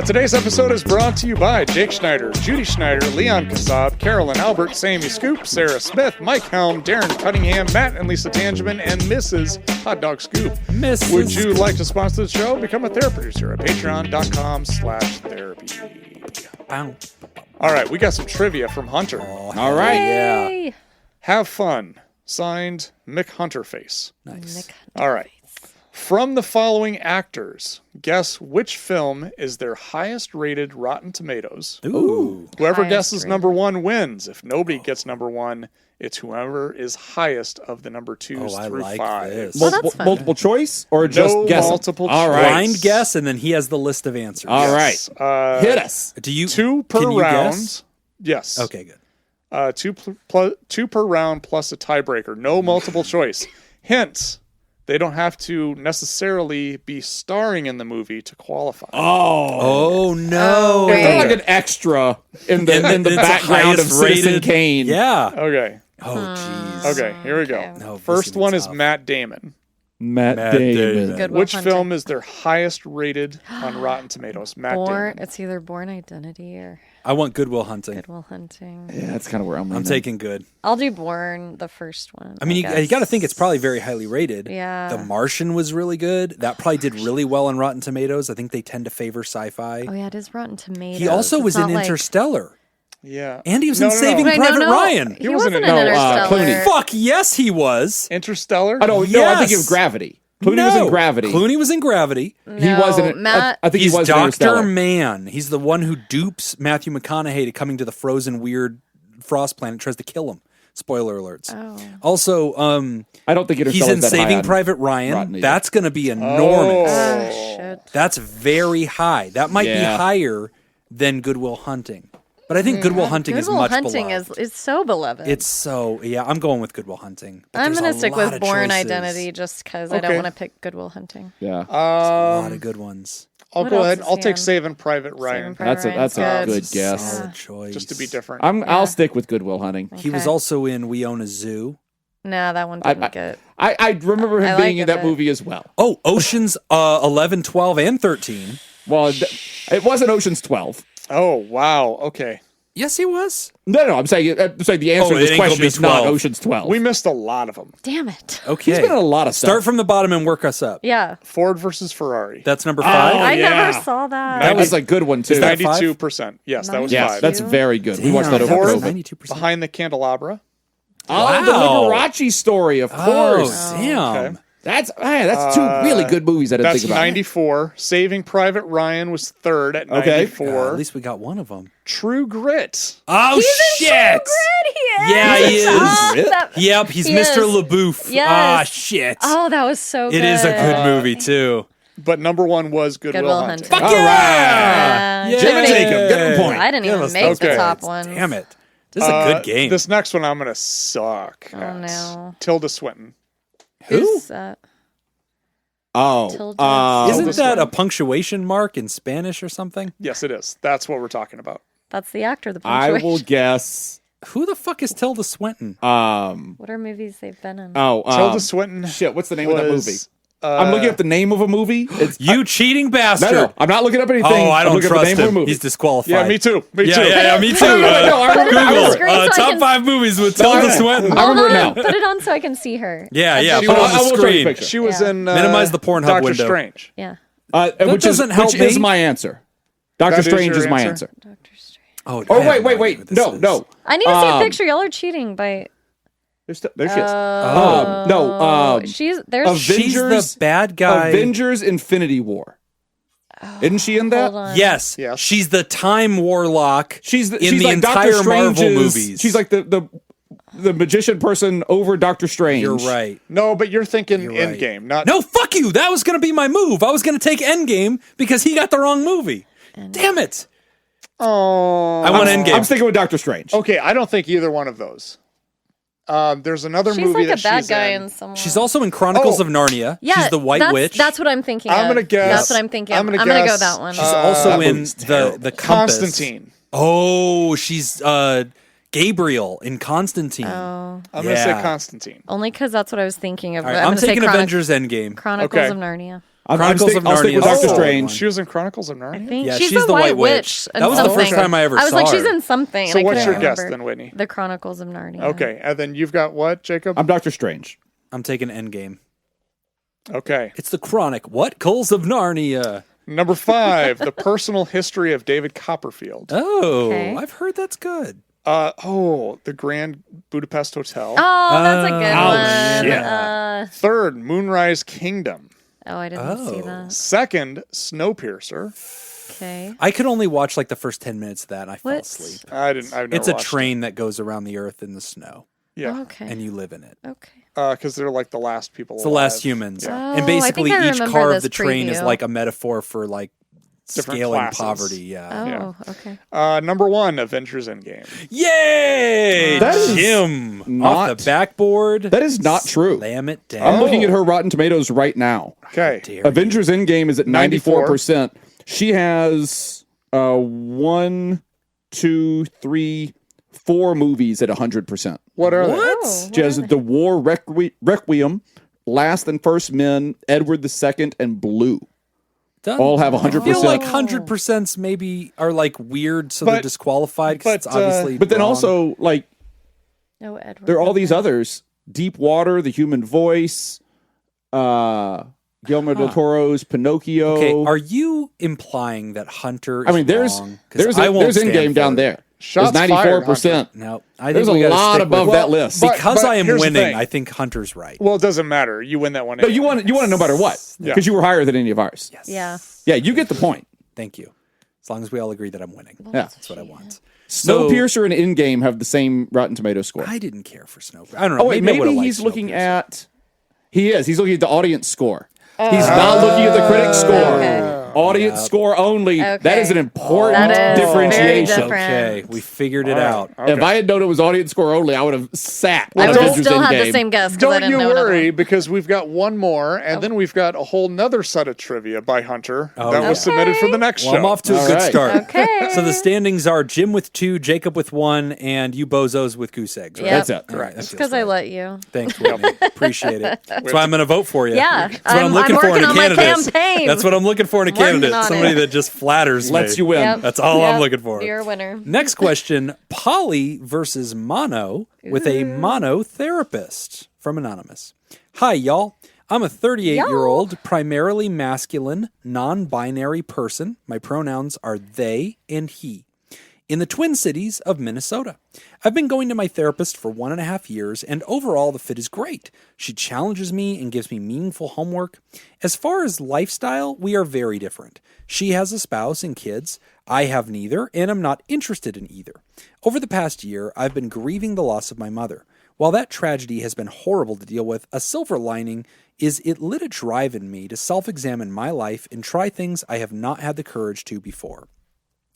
Today's episode is brought to you by Jake Schneider, Judy Schneider, Leon Kasab, Carolyn Albert, Sammy Scoop, Sarah Smith, Mike Helm, Darren Cunningham, Matt and Lisa Tangeman, and Mrs. Hot Dog Scoop. Mrs. Would you like to sponsor the show? Become a therapy producer at patreon.com/therapy. Bow. All right, we got some trivia from Hunter. All right. Yay. Yeah. Have fun. Signed, Mick Hunterface. Nice. All right. From the following actors, guess which film is their highest rated Rotten Tomatoes. Ooh. Whoever Highest guesses rated. number one wins. If nobody gets number one, it's whoever is highest of the number twos I through like 5. this. that's fun. Multiple choice or just No guess? multiple All choice. right. Blind guess, and then he has the list of answers. All right. Hit us. Do you 2 per can you round. guess? Yes. Okay, good. 2 per round plus a tiebreaker. No multiple choice. Hence, they don't have to necessarily be starring in the movie to qualify. Oh no! great. They're like an extra in the It's the background of highest Citizen rated- Kane. Yeah. Okay. Oh jeez. Okay, here we go. Okay. No, this First is one is tough. Matt Damon. Matt Matt Damon. Damon. Good Will Which Hunting. film is their highest rated on Rotten Tomatoes? Matt Born. Damon. It's either Born Identity or I want Goodwill Hunting. Good Will Hunting. Yeah, that's kind of where I'm I'm leaning. taking good. I'll do Born, the first one. I mean, you got to think it's probably very highly rated. Yeah. The Martian was really good. That probably did really well on Rotten Tomatoes. I think they tend to favor sci-fi. Oh yeah, it is Rotten Tomatoes. He also It's was in not like- Interstellar. Yeah. And he was No, in no, no. Saving Wait, Private no. Ryan. He wasn't wasn't in- in no, Interstellar. Clooney. Fuck yes, he was. Interstellar? I don't know. Yes. I'm thinking of Gravity. Clooney was in Gravity. Clooney was in Gravity. He wasn't. In, Matt. I think He's he was in Dr. Interstellar. Man. He's the one who dupes Matthew McConaughey to coming to the frozen weird frost planet, tries to kill him. Spoiler alerts. Oh. Also, I don't think he's Interstellar's in that high Saving on Private Ryan. Rotten either. That's going to be enormous. Ah, shit. That's very high. That might be Yeah. higher than Goodwill Hunting. But I think Good Will Hunting Good is Will much Hunting beloved. is so beloved. It's so I'm going with Good Will Hunting. But I'm there's gonna a stick lot with of Born choices. Identity just because I don't Okay. want to pick Good Will Hunting. Yeah. There's a lot of good ones. I'll What go else ahead. is I'll take Sam? Saving Private Ryan Saving Private That's a Ryan's good guess. Solid choice. just to be different. I'll stick with Good Will Hunting. He was Okay. also in We Own a Zoo. Nah, that one didn't get. I remember him I being like in that it. movie as well. Oh, Oceans 11, 12, and 13. Well, it wasn't Ocean's 12. Oh, wow. Okay. Yes, he was. No, I'm saying the answer Oh, to it this ain't gonna question be is not 12. Ocean's 12. We missed a lot of them. Damn it. Okay. He's been in a lot of stuff. Start from the bottom and work us up. Yeah. Ford versus Ferrari. That's number 5. I yeah. never saw that. That was a good one too. that 92%. Yes, that was Yes, 5. that's very good. We watched that over Ford. COVID. 92%. Behind the Candelabra. Oh, the Wow. Liberace story, of Oh, course. damn. Okay. That's two really good movies I didn't That's think about. 94. Saving Private Ryan was third at 94. At least we got one of them. True Grit. Oh, shit. Yeah, he is. Yep, he's He Mr. is. LaBouffe. Yes. Ah, shit. Oh, that was so good. It is a good movie, too. But number 1 was Good Good Will Will Hunting. Hunting. Fuck yeah! Yeah. Jim and Jacob, get the point. I didn't even Give us make those the Okay. top points. ones. Damn it. This is a good game. This next one I'm going to suck at. no. Tilda Swinton. Who's that? Oh, Tilda. Isn't that a punctuation mark in Spanish or something? Yes, it is. That's what we're talking about. That's the actor. The I punctuation. will guess. Who the fuck is Tilda Swinton? What are movies they've been in? Tilda Swinton. Shit, what's the name of that was, movie? I'm looking up the name of a movie. It's You cheating bastard. no, I'm not looking up anything. Oh, I I'm don't looking up trust the name of a him. movie. He's disqualified. Yeah, me too. Me Yeah, too. yeah, me too. No, I remember on the it. screen so I Top can- 5 movies with No, Tilda I know. Swinton. I remember it now. Put it on so I can see her. Yeah, yeah. She Put it was- on I will the show you a screen. picture. She was Yeah. in Minimize the Pornhub Doctor window. Strange. Yeah. Which doesn't help which is me. my answer. Doctor That is Strange your is my answer? answer. Doctor Strange. Oh, Oh, I have wait. idea what this is. No. I need to see a picture. Y'all are cheating by. There's shit. Oh. No. She's there's. She's Avengers- the bad guy. Avengers Infinity War. Isn't she in that? Hold on. Yes. Yes. She's the time warlock She's in she's the like entire Doctor Marvel Strange's- movies. She's like the magician person over Doctor Strange. You're right. No, but you're thinking You're right. Endgame, not No, fuck you. That was going to be my move. I was going to take Endgame because he got the wrong movie. Damn it. Oh. I want Endgame. I'm sticking with Doctor Strange. Okay, I don't think either one of those. There's another She's movie like that a bad she's guy in. in someone. She's also in Chronicles Oh. of Narnia. Yeah, She's the White that's, Witch. That's what I'm thinking. I'm of. gonna guess- That's what I'm thinking. I'm of. gonna I'm gonna go guess- that one. She's also that in movie's the terrible. Compass. Constantine. Oh, she's Gabriel in Constantine. Oh, I'm gonna say Yeah. Constantine. only because that's what I was thinking of. All right, I'm I'm gonna say taking Avengers Endgame. Chronicles Okay. of Narnia. I'm Chronicles stick- of I'll stick Narnia with is Doctor the Strange. She was in Chronicles of Narnia. I think Yeah, she's, she's the the White White Witch. That was the something. first time I ever I was saw like, she's her. in something. So I what's couldn't your guess remember. then, Whitney? The Chronicles of Narnia. Okay, and then you've got what, Jacob? I'm Doctor Strange. I'm taking Endgame. Okay. It's the Chronic. What? Coals of Narnia. Number 5, The Personal History of David Copperfield. Oh, Okay. I've heard that's good. The Grand Budapest Hotel. Oh, that's a good one. yeah. Third, Moonrise Kingdom. I didn't see that. Second, Snowpiercer. Okay. I could only watch like the first 10 minutes of that and I fell What? asleep. I've never It's a watched train that goes around the earth in the snow it. Yeah, Okay. and you live in it. Okay. because they're like the last people. It's the last humans. Yeah. Oh, And I basically think I each remember car of this the train is preview. like a metaphor for like Different scaling classes. poverty. Yeah. Oh, okay. Number 1, Avengers Endgame. Yay! That is Jim not- off the backboard. That is not true. Slam it down. I'm looking at her Rotten Tomatoes right now. Okay. Dare Avengers Endgame is at 94. 94%. She has 1, 2, 3, 4 movies at 100%. What are What? Oh, She has The War Requiem, Last and First Men, Edward II, and Blue. Done. All have I 100%. feel like 100% maybe are like weird, so they're But- disqualified because it's but, obviously. But then wrong. also, like, No, Edward. there are all these others. Deep Water, The Human Voice, Guillermo del Toro's Pinocchio. Okay, are you implying that Hunter? Is I mean, there's wrong? 'Cause there's I won't there's stand Endgame for down it. there. Shots There's fired, 94%. No, I There's think we a gotta lot stick above with, that list. but- because I am here's the winning. thing. I think Hunter's right. Well, it doesn't matter. You win that one. No, you want to no matter what Yeah. because you were higher than any of ours. Yes. Yeah. Yeah, you get the point. Thank you. As long as we all agree that I'm winning. Yeah. That's what I want. So Snowpiercer and Endgame have the same Rotten Tomato score. I didn't care for Snowpiercer. I don't know. Oh wait, maybe I would've maybe liked he's looking Snowpiercer. at. He is. He's looking at the audience score. He's not looking at the critic score. Okay. Audience score only. Okay. That is an important That is very differentiation. different. Okay, we figured it out. Okay. If I had known it was audience score only, I would have sat. I on would have Avengers still had the Endgame. same guess. 'Cause I Don't didn't you know another worry, one. because we've got one more, and then we've got a whole nother set of trivia by Hunter that yeah. was submitted for the next Well, show. I'm off to a All good right. start. Okay. So the standings are Jim with 2, Jacob with 1, and you bozos with goose eggs, right? Yep. That's it. All right, that It's feels because I right. let you. Thanks, Whitney. Appreciate it. That's why I'm going to vote for you. Yeah, That's what I'm I'm looking for in working a on my candidate. campaign. That's what I'm looking for in a Working candidate. on Somebody it. that just flatters Lets me. you win. Yep. That's all I'm Yep. looking for. You're a winner. Next question, poly versus mono with a monotherapist from Anonymous. Hi, y'all. I'm a 38-year-old, primarily masculine, non-binary person. My pronouns are they and he. In the Twin Cities of Minnesota. I've been going to my therapist for 1.5 years, and overall the fit is great. She challenges me and gives me meaningful homework. As far as lifestyle, we are very different. She has a spouse and kids. I have neither, and I'm not interested in either. Over the past year, I've been grieving the loss of my mother. While that tragedy has been horrible to deal with, a silver lining is it lit a drive in me to self-examine my life and try things I have not had the courage to before.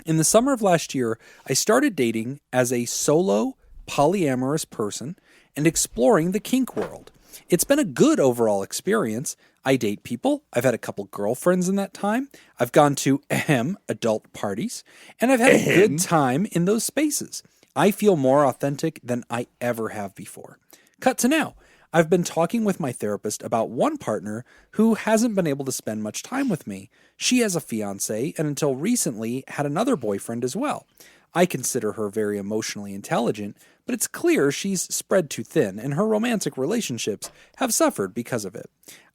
In the summer of last year, I started dating as a solo, polyamorous person and exploring the kink world. It's been a good overall experience. I date people. I've had a couple girlfriends in that time. I've gone to adult parties, and I've had a good time in those spaces. I feel more authentic than I ever have before. Cut to now. I've been talking with my therapist about one partner who hasn't been able to spend much time with me. She has a fiance and until recently had another boyfriend as well. I consider her very emotionally intelligent, but it's clear she's spread too thin and her romantic relationships have suffered because of it.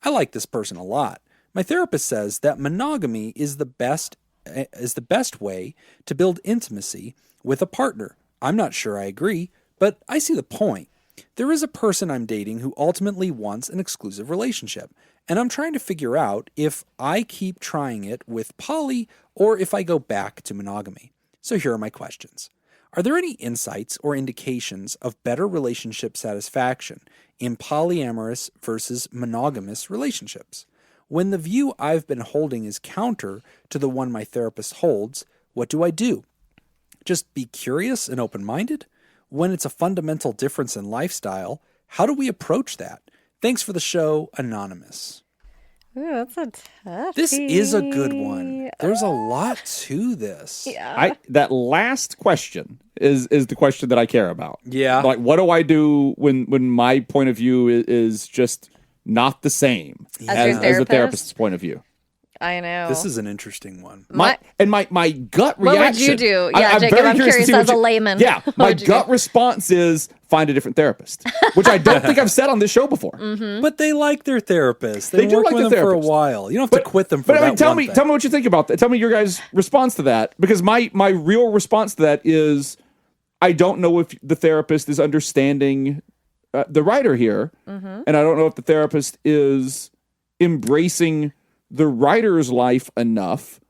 I like this person a lot. My therapist says that monogamy is the best way to build intimacy with a partner. I'm not sure I agree, but I see the point. There is a person I'm dating who ultimately wants an exclusive relationship, and I'm trying to figure out if I keep trying it with poly or if I go back to monogamy. So here are my questions. Are there any insights or indications of better relationship satisfaction in polyamorous versus monogamous relationships? When the view I've been holding is counter to the one my therapist holds, what do I do? Just be curious and open-minded? When it's a fundamental difference in lifestyle, how do we approach that? Thanks for the show, Anonymous. Ooh, that's a tough. This is a good one. There's a lot to this. Yeah. That last question is the question that I care about. Yeah. Like, what do I do when my point of view is just not the same As your the therapist? therapist's point of view? I know. This is an interesting one. My gut reaction. What would you do? Yeah, I'm Jacob, very I'm curious to curious see as what a layman. Yeah, What my would you gut do? response is find a different therapist, which I don't think I've said on this show before. But they like their therapist. They've They been do working like with the them for a therapist. while. You don't have to quit them for But I mean, that tell one me thing. what you think about that. Tell me your guys' response to that, because my real response to that is I don't know if the therapist is understanding the writer here, and I don't know if the therapist is embracing the writer's life enough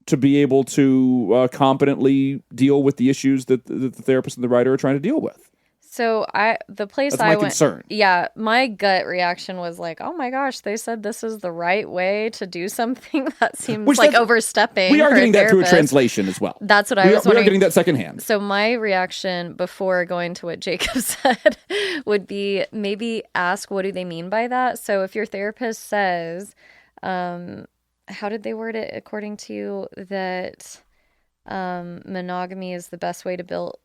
to be able to competently deal with the issues that the therapist and the writer are trying to deal with. So the place That's I my went, concern. yeah, my gut reaction was like, oh my gosh, they said this is the right way to do something. That seems Which like that's- overstepping. We are for getting a that through a therapist. translation as well. That's what I We was are wondering. getting that secondhand. So my reaction before going to what Jacob said would be maybe ask, what do they mean by that? So if your therapist says, how did they word it according to you, that monogamy is the best way to build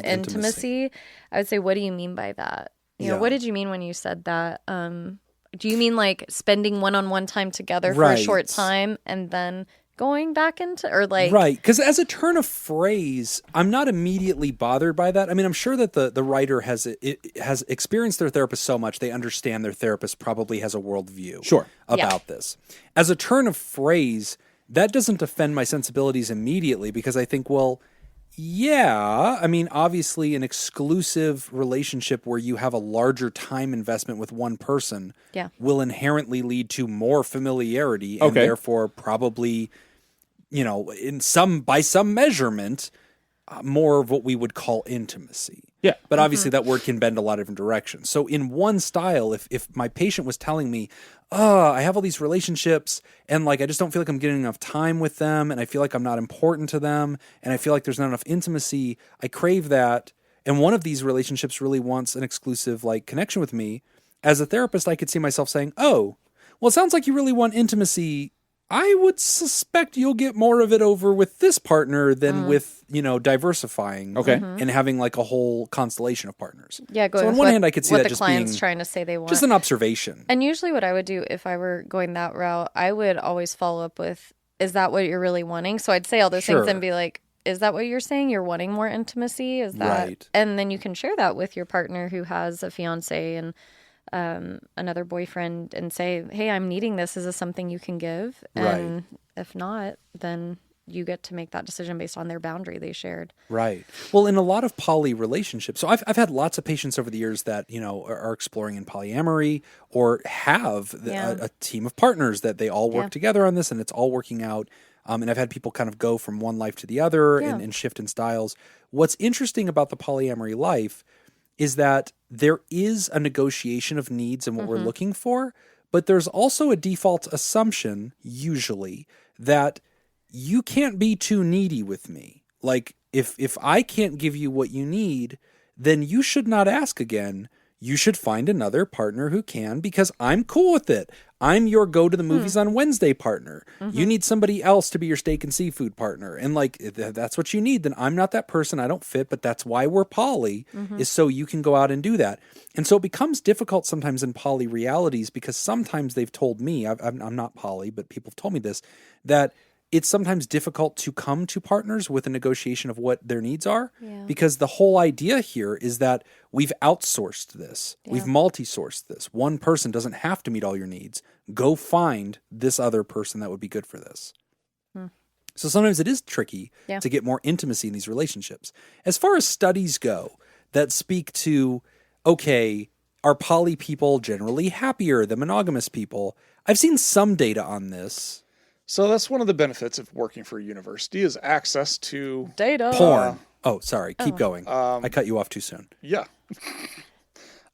intimacy, I would say, what do you mean by that? You know, Yeah. what did you mean when you said that? Do you mean like spending one-on-one time together for a Right. short time and then going back into, or like, Right, because as a turn of phrase, I'm not immediately bothered by that. I mean, I'm sure that the writer has experienced their therapist so much they understand their therapist probably has a worldview Sure. about this. As a turn of phrase, that doesn't offend my sensibilities immediately because I think, well, yeah, I mean, obviously an exclusive relationship where you have a larger time investment with one person Yeah. will inherently lead to more familiarity and Okay. therefore probably, you know, by some measurement, more of what we would call intimacy. Yeah. But obviously that word can bend a lot of different directions. So in one style, if my patient was telling me, I have all these relationships and like I just don't feel like I'm getting enough time with them and I feel like I'm not important to them and I feel like there's not enough intimacy, I crave that. And one of these relationships really wants an exclusive like connection with me. As a therapist, I could see myself saying, oh, well, it sounds like you really want intimacy. I would suspect you'll get more of it over with this partner than with, diversifying and having like a whole constellation of partners. Yeah, so on one hand, I could see what that the just client's being trying to say they want. just an observation. And usually what I would do if I were going that route, I would always follow up with, is that what you're really wanting? So I'd say all those things and be like, is that what you're saying? You're wanting more intimacy? Is that? Right. And then you can share that with your partner who has a fiance and another boyfriend and say, hey, I'm needing this. Is this something you can give? And if not, then you get to make that decision based on their boundary they shared. Right. Well, in a lot of poly relationships, so I've had lots of patients over the years that, are exploring in polyamory or have a team of partners that they all work together on this and it's all working out. And I've had people kind of go from one life to the other and shift in styles. What's interesting about the polyamory life is that there is a negotiation of needs and what we're looking for, but there's also a default assumption, usually, that you can't be too needy with me. Like, if I can't give you what you need, then you should not ask again. You should find another partner who can, because I'm cool with it. I'm your go to the movies on Wednesday partner. You need somebody else to be your steak and seafood partner. And like, if that's what you need, then I'm not that person. I don't fit, but that's why we're poly, is so you can go out and do that. And so it becomes difficult sometimes in poly realities because sometimes they've told me, I'm not poly, but people have told me this, that it's sometimes difficult to come to partners with a negotiation of what their needs are because the whole idea here is that we've outsourced this. We've multi-sourced this. One person doesn't have to meet all your needs. Go find this other person that would be good for this. So sometimes it is tricky to get more intimacy in these relationships. As far as studies go that speak to, okay, are poly people generally happier than monogamous people? I've seen some data on this. So that's one of the benefits of working for a university is access to data. Porn. Sorry. Keep going. I cut you off too soon. Yeah.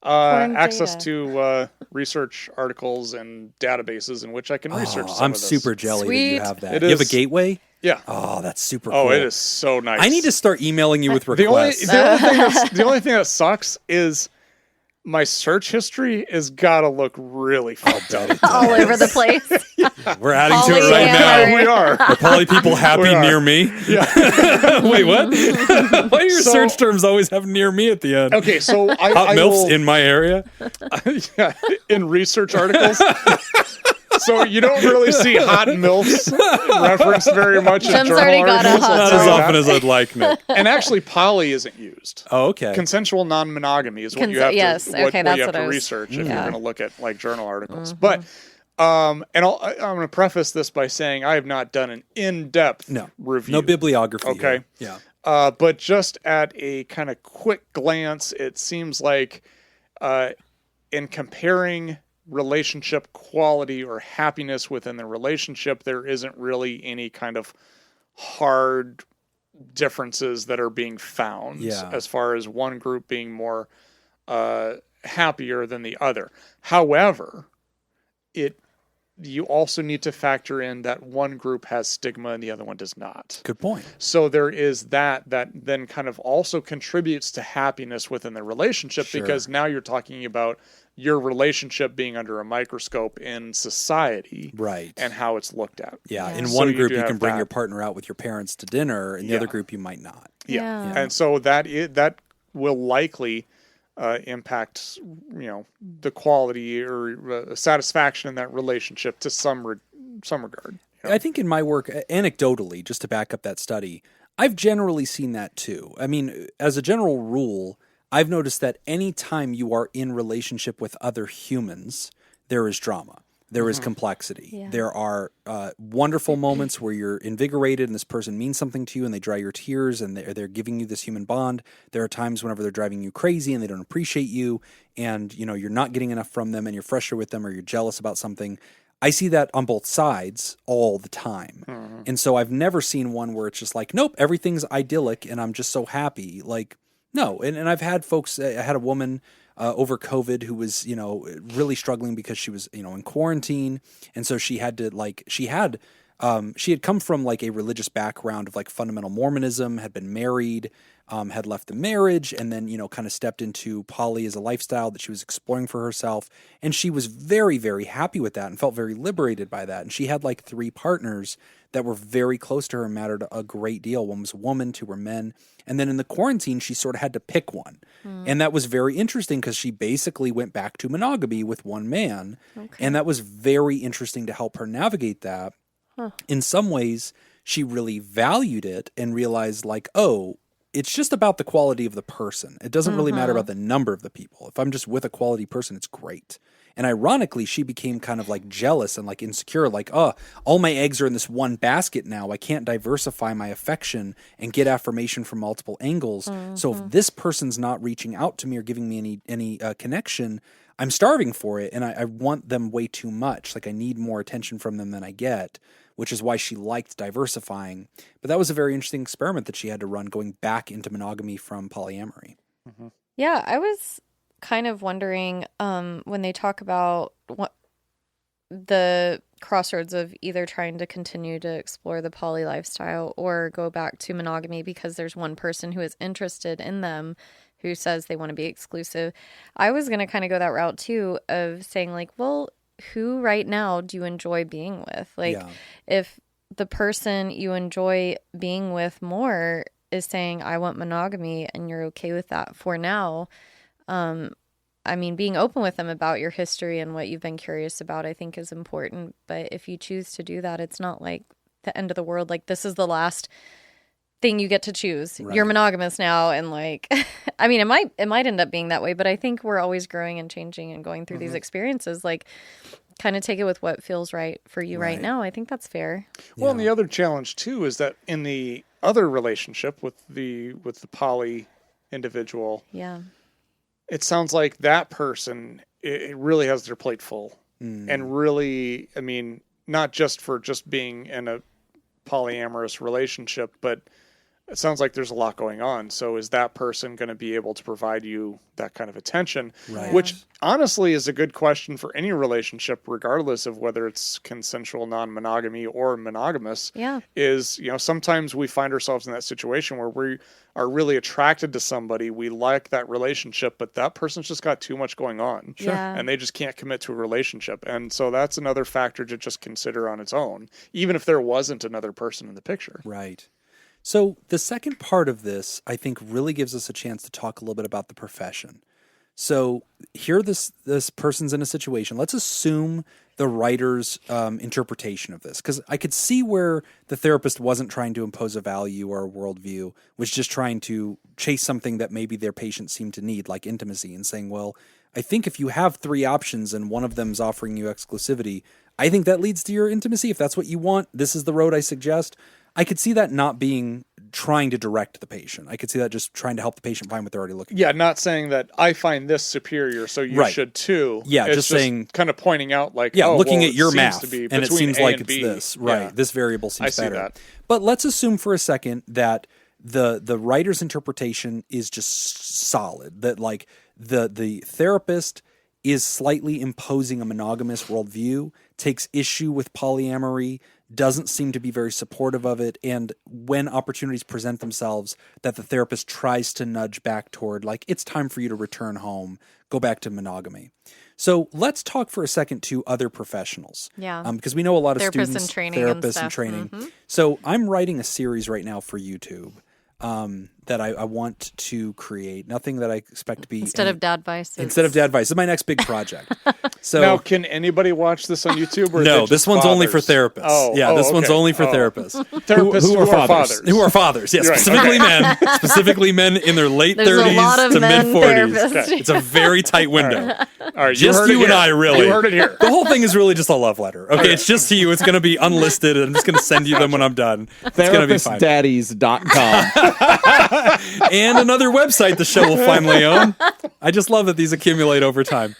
Porn access data. to research articles and databases in which I can research some I'm of this. super jelly that Sweet. you have that. It You have a is. gateway? Yeah. Oh, that's super cool. Oh, it is so nice. I need to start emailing you with The requests. only thing that sucks is my search history has got to look really fucked up. All over the place. We're adding to it right now. Polyamory. We are. Are poly people happy We are. near me? Yeah. Wait, what? Why do your So- search terms always have near me at the end? Okay, so Hot I MILFs will, in my area? yeah, in research articles. So you don't really see hot MILFs referenced very much in Jim's journal already got a articles. hot Not I'll as tell you often that. as I'd like, Nick. And actually, poly isn't used. Oh, okay. Consensual non-monogamy is what you have Yes, to okay, what you that's have what to I was- research if you're Yeah. going to look at like journal articles. But and I'm going to preface this by saying I have not done an in-depth review. No bibliography. Okay. here. Yeah. But just at a kind of quick glance, it seems like in comparing relationship quality or happiness within the relationship, there isn't really any kind of hard differences that are being found as far as one group being more happier than the other. However, you also need to factor in that one group has stigma and the other one does not. Good point. So there is that then kind of also contributes to happiness within the relationship because now you're talking about your relationship being under a microscope in society. Right. And how it's looked at. Yeah. In So one you group, do you have can bring that. your partner out with your parents to dinner. In the other group, you might not. Yeah. Yeah. And so that will likely impact, the quality or satisfaction in that relationship to some regard. I think in my work, anecdotally, just to back up that study, I've generally seen that too. I mean, as a general rule, I've noticed that any time you are in relationship with other humans, there is drama. There is complexity. Yeah. There are wonderful moments where you're invigorated and this person means something to you and they dry your tears and they're giving you this human bond. There are times whenever they're driving you crazy and they don't appreciate you and you're not getting enough from them and you're frustrated with them or you're jealous about something. I see that on both sides all the time. And so I've never seen one where it's just like, nope, everything's idyllic and I'm just so happy. Like, no. And I've had folks, I had a woman over COVID who was, really struggling because she was, in quarantine. And so she had to she had come from like a religious background of like fundamental Mormonism, had been married, had left the marriage, and then, kind of stepped into poly as a lifestyle that she was exploring for herself. And she was very, very happy with that and felt very liberated by that. And she had like 3 partners that were very close to her and mattered a great deal. One was a woman, 2 were men. And then in the quarantine, she sort of had to pick one. And that was very interesting because she basically went back to monogamy with one man. Okay. And that was very interesting to help her navigate that. In some ways, she really valued it and realized like, oh, it's just about the quality of the person. It doesn't really matter about the number of the people. If I'm just with a quality person, it's great. And ironically, she became kind of like jealous and like insecure, like, oh, all my eggs are in this one basket now. I can't diversify my affection and get affirmation from multiple angles. So if this person's not reaching out to me or giving me any connection, I'm starving for it. And I want them way too much. Like I need more attention from them than I get, which is why she liked diversifying. But that was a very interesting experiment that she had to run, going back into monogamy from polyamory. Yeah, I was kind of wondering when they talk about the crossroads of either trying to continue to explore the poly lifestyle or go back to monogamy because there's one person who is interested in them who says they want to be exclusive. I was going to kind of go that route too of saying like, well, who right now do you enjoy being with? Like if the person you enjoy being with more is saying, I want monogamy and you're okay with that for now. I mean, being open with them about your history and what you've been curious about, I think is important. But if you choose to do that, it's not like the end of the world. Like this is the last thing you get to choose. Right. You're monogamous now. And like, I mean, it might end up being that way, but I think we're always growing and changing and going through these experiences. Like kind of take it with what feels right for you right now. I think that's fair. Well, and the other challenge too, is that in the other relationship with the poly individual, it sounds like that person, it really has their plate full. And really, I mean, not just for just being in a polyamorous relationship, but it sounds like there's a lot going on. So is that person going to be able to provide you that kind of attention? Right. Which honestly is a good question for any relationship, regardless of whether it's consensual non-monogamy or monogamous. Is, sometimes we find ourselves in that situation where we are really attracted to somebody. We like that relationship, but that person's just got too much going on. And they just can't commit to a relationship. And so that's another factor to just consider on its own, even if there wasn't another person in the picture. Right. So the second part of this, I think, really gives us a chance to talk a little bit about the profession. So here this person's in a situation. Let's assume the writer's interpretation of this, because I could see where the therapist wasn't trying to impose a value or a worldview, was just trying to chase something that maybe their patient seemed to need, like intimacy, and saying, well, I think if you have 3 options and one of them is offering you exclusivity, I think that leads to your intimacy. If that's what you want, this is the road I suggest. I could see that not being trying to direct the patient. I could see that just trying to help the patient find what they're already looking for. Yeah, not saying that I find this superior, so you should too. Yeah, it's just saying, kind of pointing out like, looking at your math, and it seems like it's B. this. Right, yeah. This variable seems better. I see that. But let's assume for a second that the writer's interpretation is just solid, that like the therapist is slightly imposing a monogamous worldview, takes issue with polyamory, doesn't seem to be very supportive of it, and when opportunities present themselves, that the therapist tries to nudge back toward, like, it's time for you to return home, go back to monogamy. So let's talk for a second to other professionals. Because we know a lot of therapists students, and training therapists and training. So I'm writing a series right now for YouTube that I want to create. Nothing that I expect to be instead of dad advice. Instead of dad advice, this is my next big project. So now, can anybody watch this on YouTube? Or no, this one's only for therapists. This one's only for therapists. Therapists who are fathers. Who are fathers? Yes, specifically men. Specifically men in their late 30s to mid 40s. Okay. It's a very tight window. All right, just you and I, really. You heard it here. The whole thing is really just a love letter. Okay, it's just to you. It's going to be unlisted. I'm just going to send you them when I'm done. It's going to be fine. Therapistdaddies.com. And another website the show will finally own. I just love that these accumulate over time.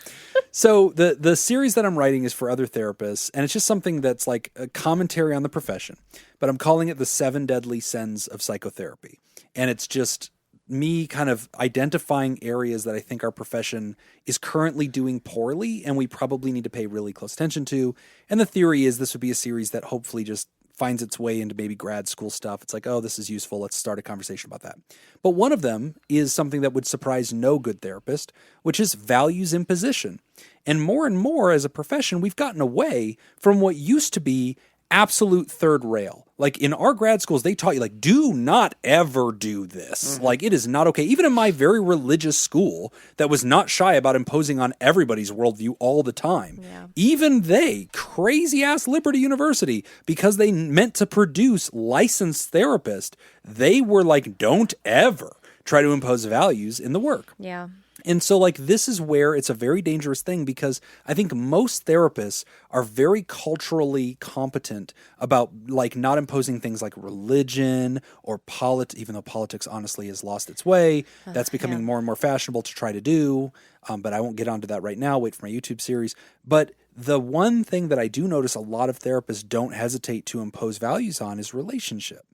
So the series that I'm writing is for other therapists, and it's just something that's like a commentary on the profession. But I'm calling it the 7 Deadly Sins of Psychotherapy. And it's just me kind of identifying areas that I think our profession is currently doing poorly and we probably need to pay really close attention to. And the theory is this would be a series that hopefully just finds its way into maybe grad school stuff. It's like, oh, this is useful. Let's start a conversation about that. But one of them is something that would surprise no good therapist, which is values imposition. And more as a profession, we've gotten away from what used to be absolute third rail. Like in our grad schools, they taught you like, do not ever do this. Like it is not okay. Even in my very religious school that was not shy about imposing on everybody's worldview all the time. Yeah. Even they, crazy ass Liberty University, because they meant to produce licensed therapists, they were like, don't ever try to impose values in the work. Yeah. And so, like, this is where it's a very dangerous thing because I think most therapists are very culturally competent about, like, not imposing things like religion or politics, even though politics, honestly, has lost its way. That's becoming more and more fashionable to try to do. But I won't get onto that right now. Wait for my YouTube series. But the one thing that I do notice a lot of therapists don't hesitate to impose values on is relationship.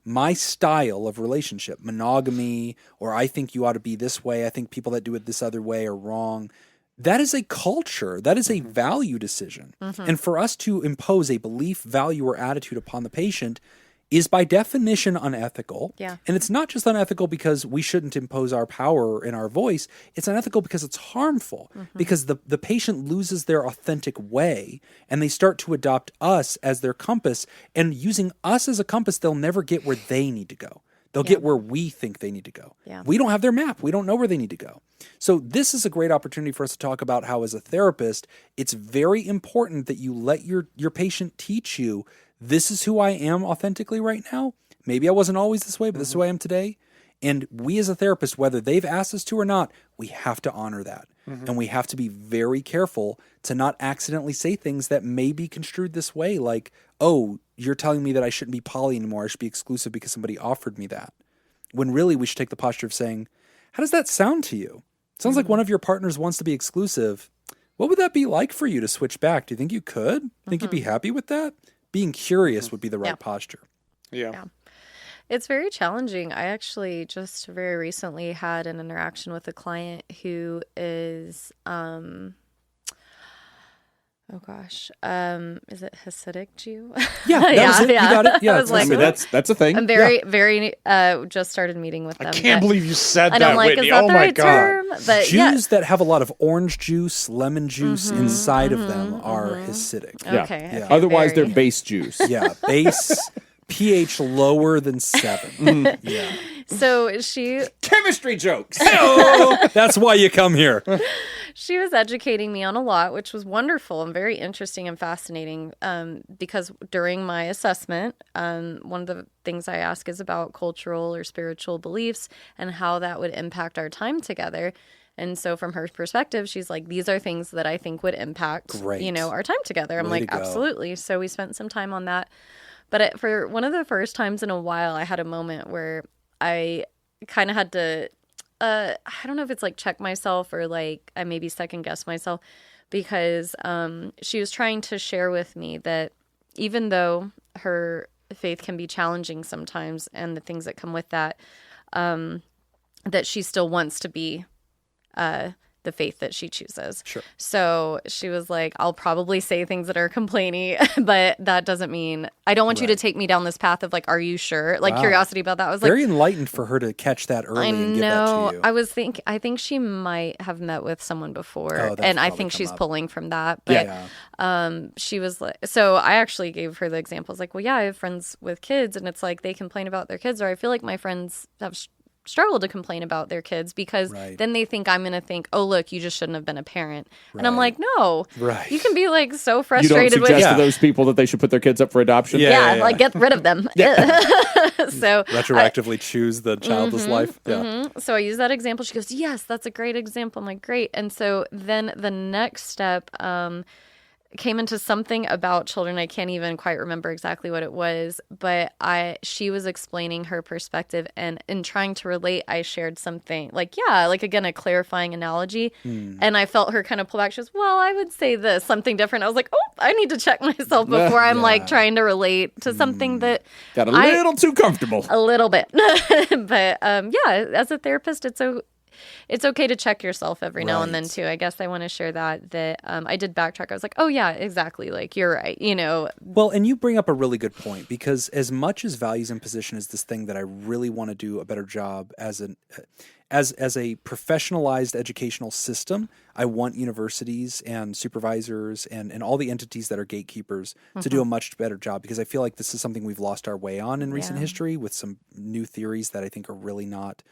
My style of relationship, monogamy, or I think you ought to be this way, I think people that do it this other way are wrong. That is a culture. That is a value decision. And for us to impose a belief, value, or attitude upon the patient is by definition unethical. Yeah. And it's not just unethical because we shouldn't impose our power in our voice. It's unethical because it's harmful, because the patient loses their authentic way and they start to adopt us as their compass. And using us as a compass, they'll never get where they need to go. They'll get where we think they need to go. Yeah. We don't have their map. We don't know where they need to go. So this is a great opportunity for us to talk about how, as a therapist, it's very important that you let your patient teach you, this is who I am authentically right now. Maybe I wasn't always this way, but this is who I am today. And we as a therapist, whether they've asked us to or not, we have to honor that. And we have to be very careful to not accidentally say things that may be construed this way. Like, oh, you're telling me that I shouldn't be poly anymore. I should be exclusive because somebody offered me that. When really we should take the posture of saying, how does that sound to you? It sounds like one of your partners wants to be exclusive. What would that be like for you to switch back? Do you think you could? Think you'd be happy with that? Being curious would be the right posture. Yeah. It's very challenging. I actually just very recently had an interaction with a client who is, is it Hasidic Jew? Yeah, that was it. You got it. Yeah, I was like, that's a thing. I'm very, just started meeting with them. I can't believe you said and that, I'm like, Whitney. is that Oh the my right God. term? But Jews that have a lot of orange juice, lemon juice inside of them are Hasidic. Yeah. Okay. Otherwise, very. they're base juice. Yeah, base pH lower than 7. Yeah. So she Chemistry jokes. That's why you come here. She was educating me on a lot, which was wonderful and very interesting and fascinating because during my assessment, one of the things I ask is about cultural or spiritual beliefs and how that would impact our time together. And so from her perspective, she's like, these are things that I think would impact, our time together. I'm like, absolutely. So we spent some time on that. But for one of the first times in a while, I had a moment where I kind of had to I don't know if it's like check myself or like I maybe second guess myself because she was trying to share with me that even though her faith can be challenging sometimes and the things that come with that, that she still wants to be the faith that she chooses. Sure. So she was like, I'll probably say things that are complainy, but that doesn't mean I don't want you to take me down this path of like, are you sure? Like curiosity about that. I was very like, enlightened for her to catch that early and give that to you. I think she might have met with someone before that's and I probably think come she's up. pulling from that. But she was like, so I actually gave her the examples like, well, yeah, I have friends with kids and it's like they complain about their kids, or I feel like my friends have struggle to complain about their kids because then they think I'm going to think, oh, look, you just shouldn't have been a parent. And I'm like, no, you can be like so frustrated. You don't suggest with to those people that they should put their kids up for adoption? Like get rid of them. So retroactively choose the childless life. So I use that example. She goes, yes, that's a great example. I'm like, great. And so then the next step, came into something about children. I can't even quite remember exactly what it was, but she was explaining her perspective, and in trying to relate, I shared something like again, a clarifying analogy. And I felt her kind of pull back. She goes, well, I would say this, something different. I was like, oh, I need to check myself before I'm like trying to relate to something that got a little too comfortable. A little bit. But as a therapist, it's okay to check yourself every now and then too. I guess I want to share that I did backtrack. I was like, oh yeah, exactly. Like, you're right. Well, and you bring up a really good point, because as much as values imposition is this thing that I really want to do a better job as a professionalized educational system, I want universities and supervisors and all the entities that are gatekeepers to do a much better job, because I feel like this is something we've lost our way on in recent history, with some new theories that I think are really not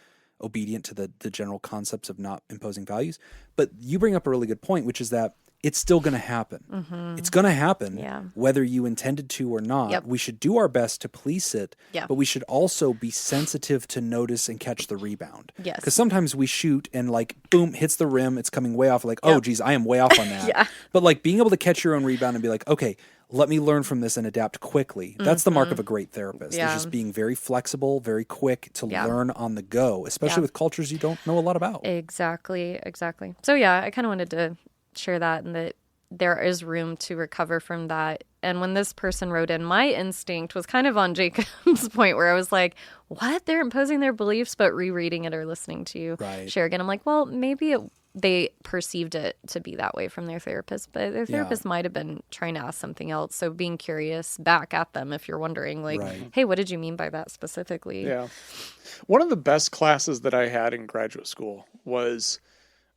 obedient to the general concepts of not imposing values. But you bring up a really good point, which is that it's still going to happen. It's going to happen whether you intended to or not. We should do our best to police it, but we should also be sensitive to notice and catch the rebound. Because sometimes we shoot and like, boom, hits the rim. It's coming way off. Like, oh, geez, I am way off on that. But like being able to catch your own rebound and be like, okay, let me learn from this and adapt quickly. That's the mark of a great therapist. It's just being very flexible, very quick to learn on the go, especially with cultures you don't know a lot about. Exactly. So yeah, I kind of wanted to share that, and that there is room to recover from that. And when this person wrote in, my instinct was kind of on Jacob's point, where I was like, what? They're imposing their beliefs, but rereading it or listening to you share again, I'm like, well, maybe they perceived it to be that way from their therapist, but their therapist might have been trying to ask something else. So being curious back at them if you're wondering, like, hey, what did you mean by that specifically? Yeah. One of the best classes that I had in graduate school was,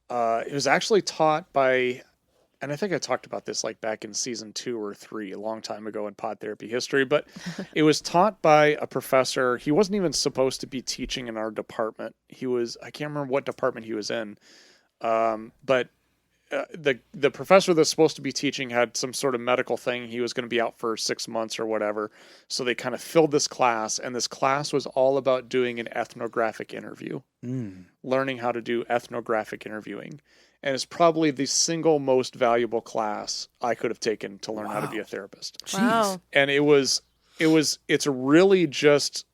it was actually taught by, and I think I talked about this like back in season 2 or 3, a long time ago in Pod Therapy history, but it was taught by a professor. He wasn't even supposed to be teaching in our department. I can't remember what department he was in. But the professor that's supposed to be teaching had some sort of medical thing. He was going to be out for 6 months or whatever. So they kind of filled this class, and this class was all about doing an ethnographic interview, learning how to do ethnographic interviewing. And it's probably the single most valuable class I could have taken to learn how to be a therapist. Wow. And it's really just,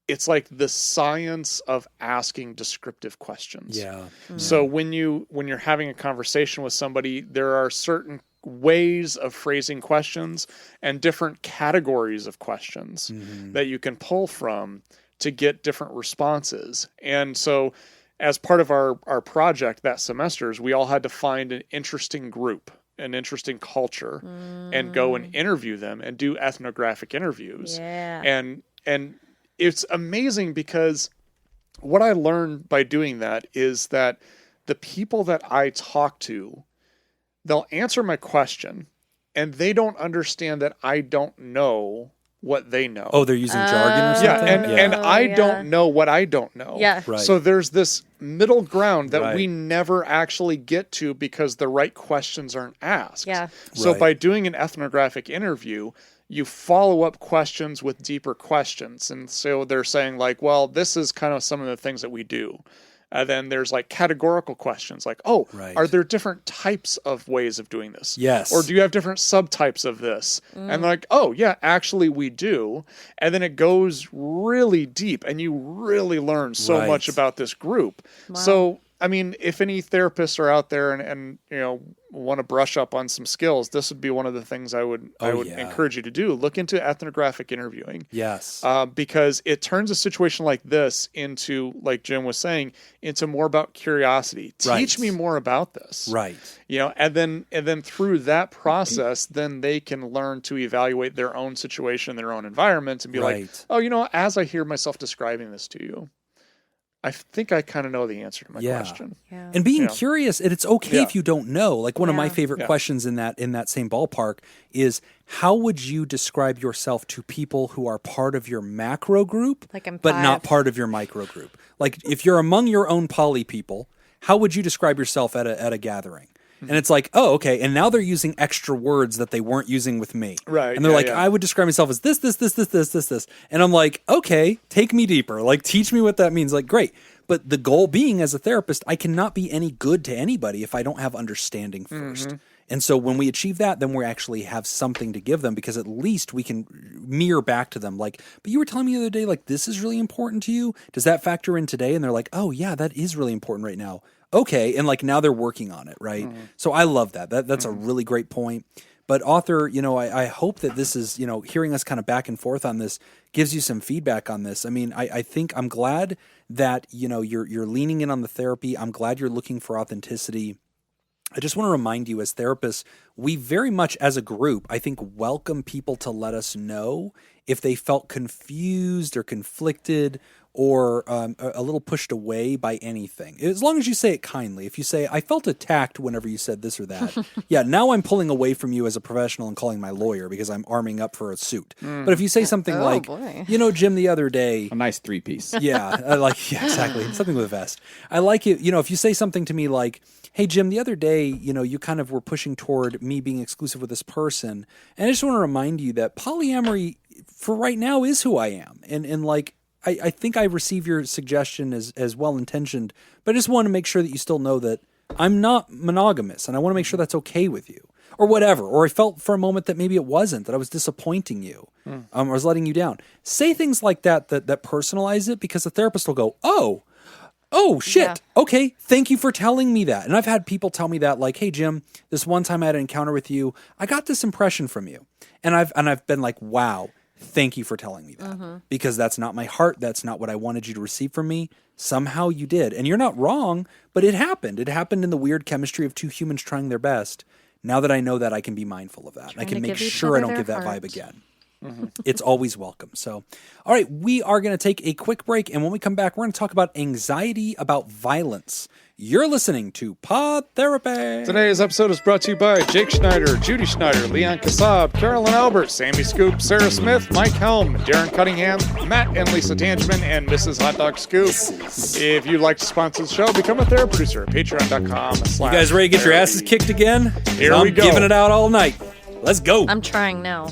it's like the science of asking descriptive questions. Yeah. So when you're having a conversation with somebody, there are certain ways of phrasing questions and different categories of questions that you can pull from to get different responses. And so as part of our project that semester, we all had to find an interesting group, an interesting culture, and go and interview them and do ethnographic interviews. And it's amazing, because what I learned by doing that is that the people that I talk to, they'll answer my question and they don't understand that I don't know what they know. Oh, they're using jargon or something? And I don't know what I don't know. Right. So there's this middle ground that we never actually get to because the right questions aren't asked. So by doing an ethnographic interview, you follow up questions with deeper questions. And so they're saying like, well, this is kind of some of the things that we do. And then there's like categorical questions like, are there different types of ways of doing this? Yes. Or do you have different subtypes of this? And they're like, oh yeah, actually we do. And then it goes really deep and you really learn so much about this group. Wow. So, I mean, if any therapists are out there and you know, want to brush up on some skills, this would be one of the things I would encourage you to do. Look into ethnographic interviewing. Yes. Because it turns a situation like this into, like Jim was saying, into more about curiosity. Teach me more about this. Right. You know, and then through that process, then they can learn to evaluate their own situation, their own environment, and be like, oh, you know, as I hear myself describing this to you, I think I kind of know the answer to my question. Yeah. And being curious, and it's okay if you don't know. Like one of my favorite questions in that same ballpark is, how would you describe yourself to people who are part of your macro group, but not part of your micro group? Like if you're among your own poly people, how would you describe yourself at a gathering? And it's like, oh, okay. And now they're using extra words that they weren't using with me. Right. And they're like, I would describe myself as this. And I'm like, okay, take me deeper. Like, teach me what that means. Like, great. But the goal being, as a therapist, I cannot be any good to anybody if I don't have understanding first. And so when we achieve that, then we actually have something to give them, because at least we can mirror back to them like, but you were telling me the other day, like, this is really important to you. Does that factor in today? And they're like, oh yeah, that is really important right now. Okay. And like now they're working on it. Right. So I love that. That's a really great point. But author, I hope that this is, hearing us kind of back and forth on this gives you some feedback on this. I mean, I think I'm glad that, you're leaning in on the therapy. I'm glad you're looking for authenticity. I just want to remind you, as therapists, we very much as a group, I think, welcome people to let us know if they felt confused or conflicted or a little pushed away by anything. As long as you say it kindly. If you say, I felt attacked whenever you said this or that, yeah, now I'm pulling away from you as a professional and calling my lawyer because I'm arming up for a suit. But if you say something like, boy. Jim, the other day... A nice 3-piece. Yeah, exactly. Something with a vest. I like it. If you say something to me like, hey, Jim, the other day, you kind of were pushing toward me being exclusive with this person. And I just want to remind you that polyamory for right now is who I am. And like, I think I receive your suggestion as well-intentioned, but I just want to make sure that you still know that I'm not monogamous, and I want to make sure that's okay with you, or whatever. Or I felt for a moment that maybe it wasn't, that I was disappointing you, or I was letting you down. Say things like that personalize it, because the therapist will go, oh, shit. Yeah. Okay. Thank you for telling me that. And I've had people tell me that, like, hey, Jim, this one time I had an encounter with you, I got this impression from you. And I've been like, wow, thank you for telling me that, because that's not my heart. That's not what I wanted you to receive from me. Somehow you did. And you're not wrong, but it happened. It happened in the weird chemistry of two humans trying their best. Now that I know that, I can be mindful of that. And I can make sure I don't give that vibe again. It's always welcome. So, all right, we are going to take a quick break. And when we come back, we're going to talk about anxiety about violence. You're listening to Pod Therapy. Today's episode is brought to you by Jake Schneider, Judy Schneider, Leon Kassab, Carolyn Albert, Sammy Scoop, Sarah Smith, Mike Helm, Darren Cunningham, Matt and Lisa Tangeman, and Mrs. Hot Dog Scoop. If you'd like to sponsor the show, become a therapy producer at patreon.com. You guys ready to get your asses kicked again? Here we go. I'm giving it out all night. Let's go. I'm trying now.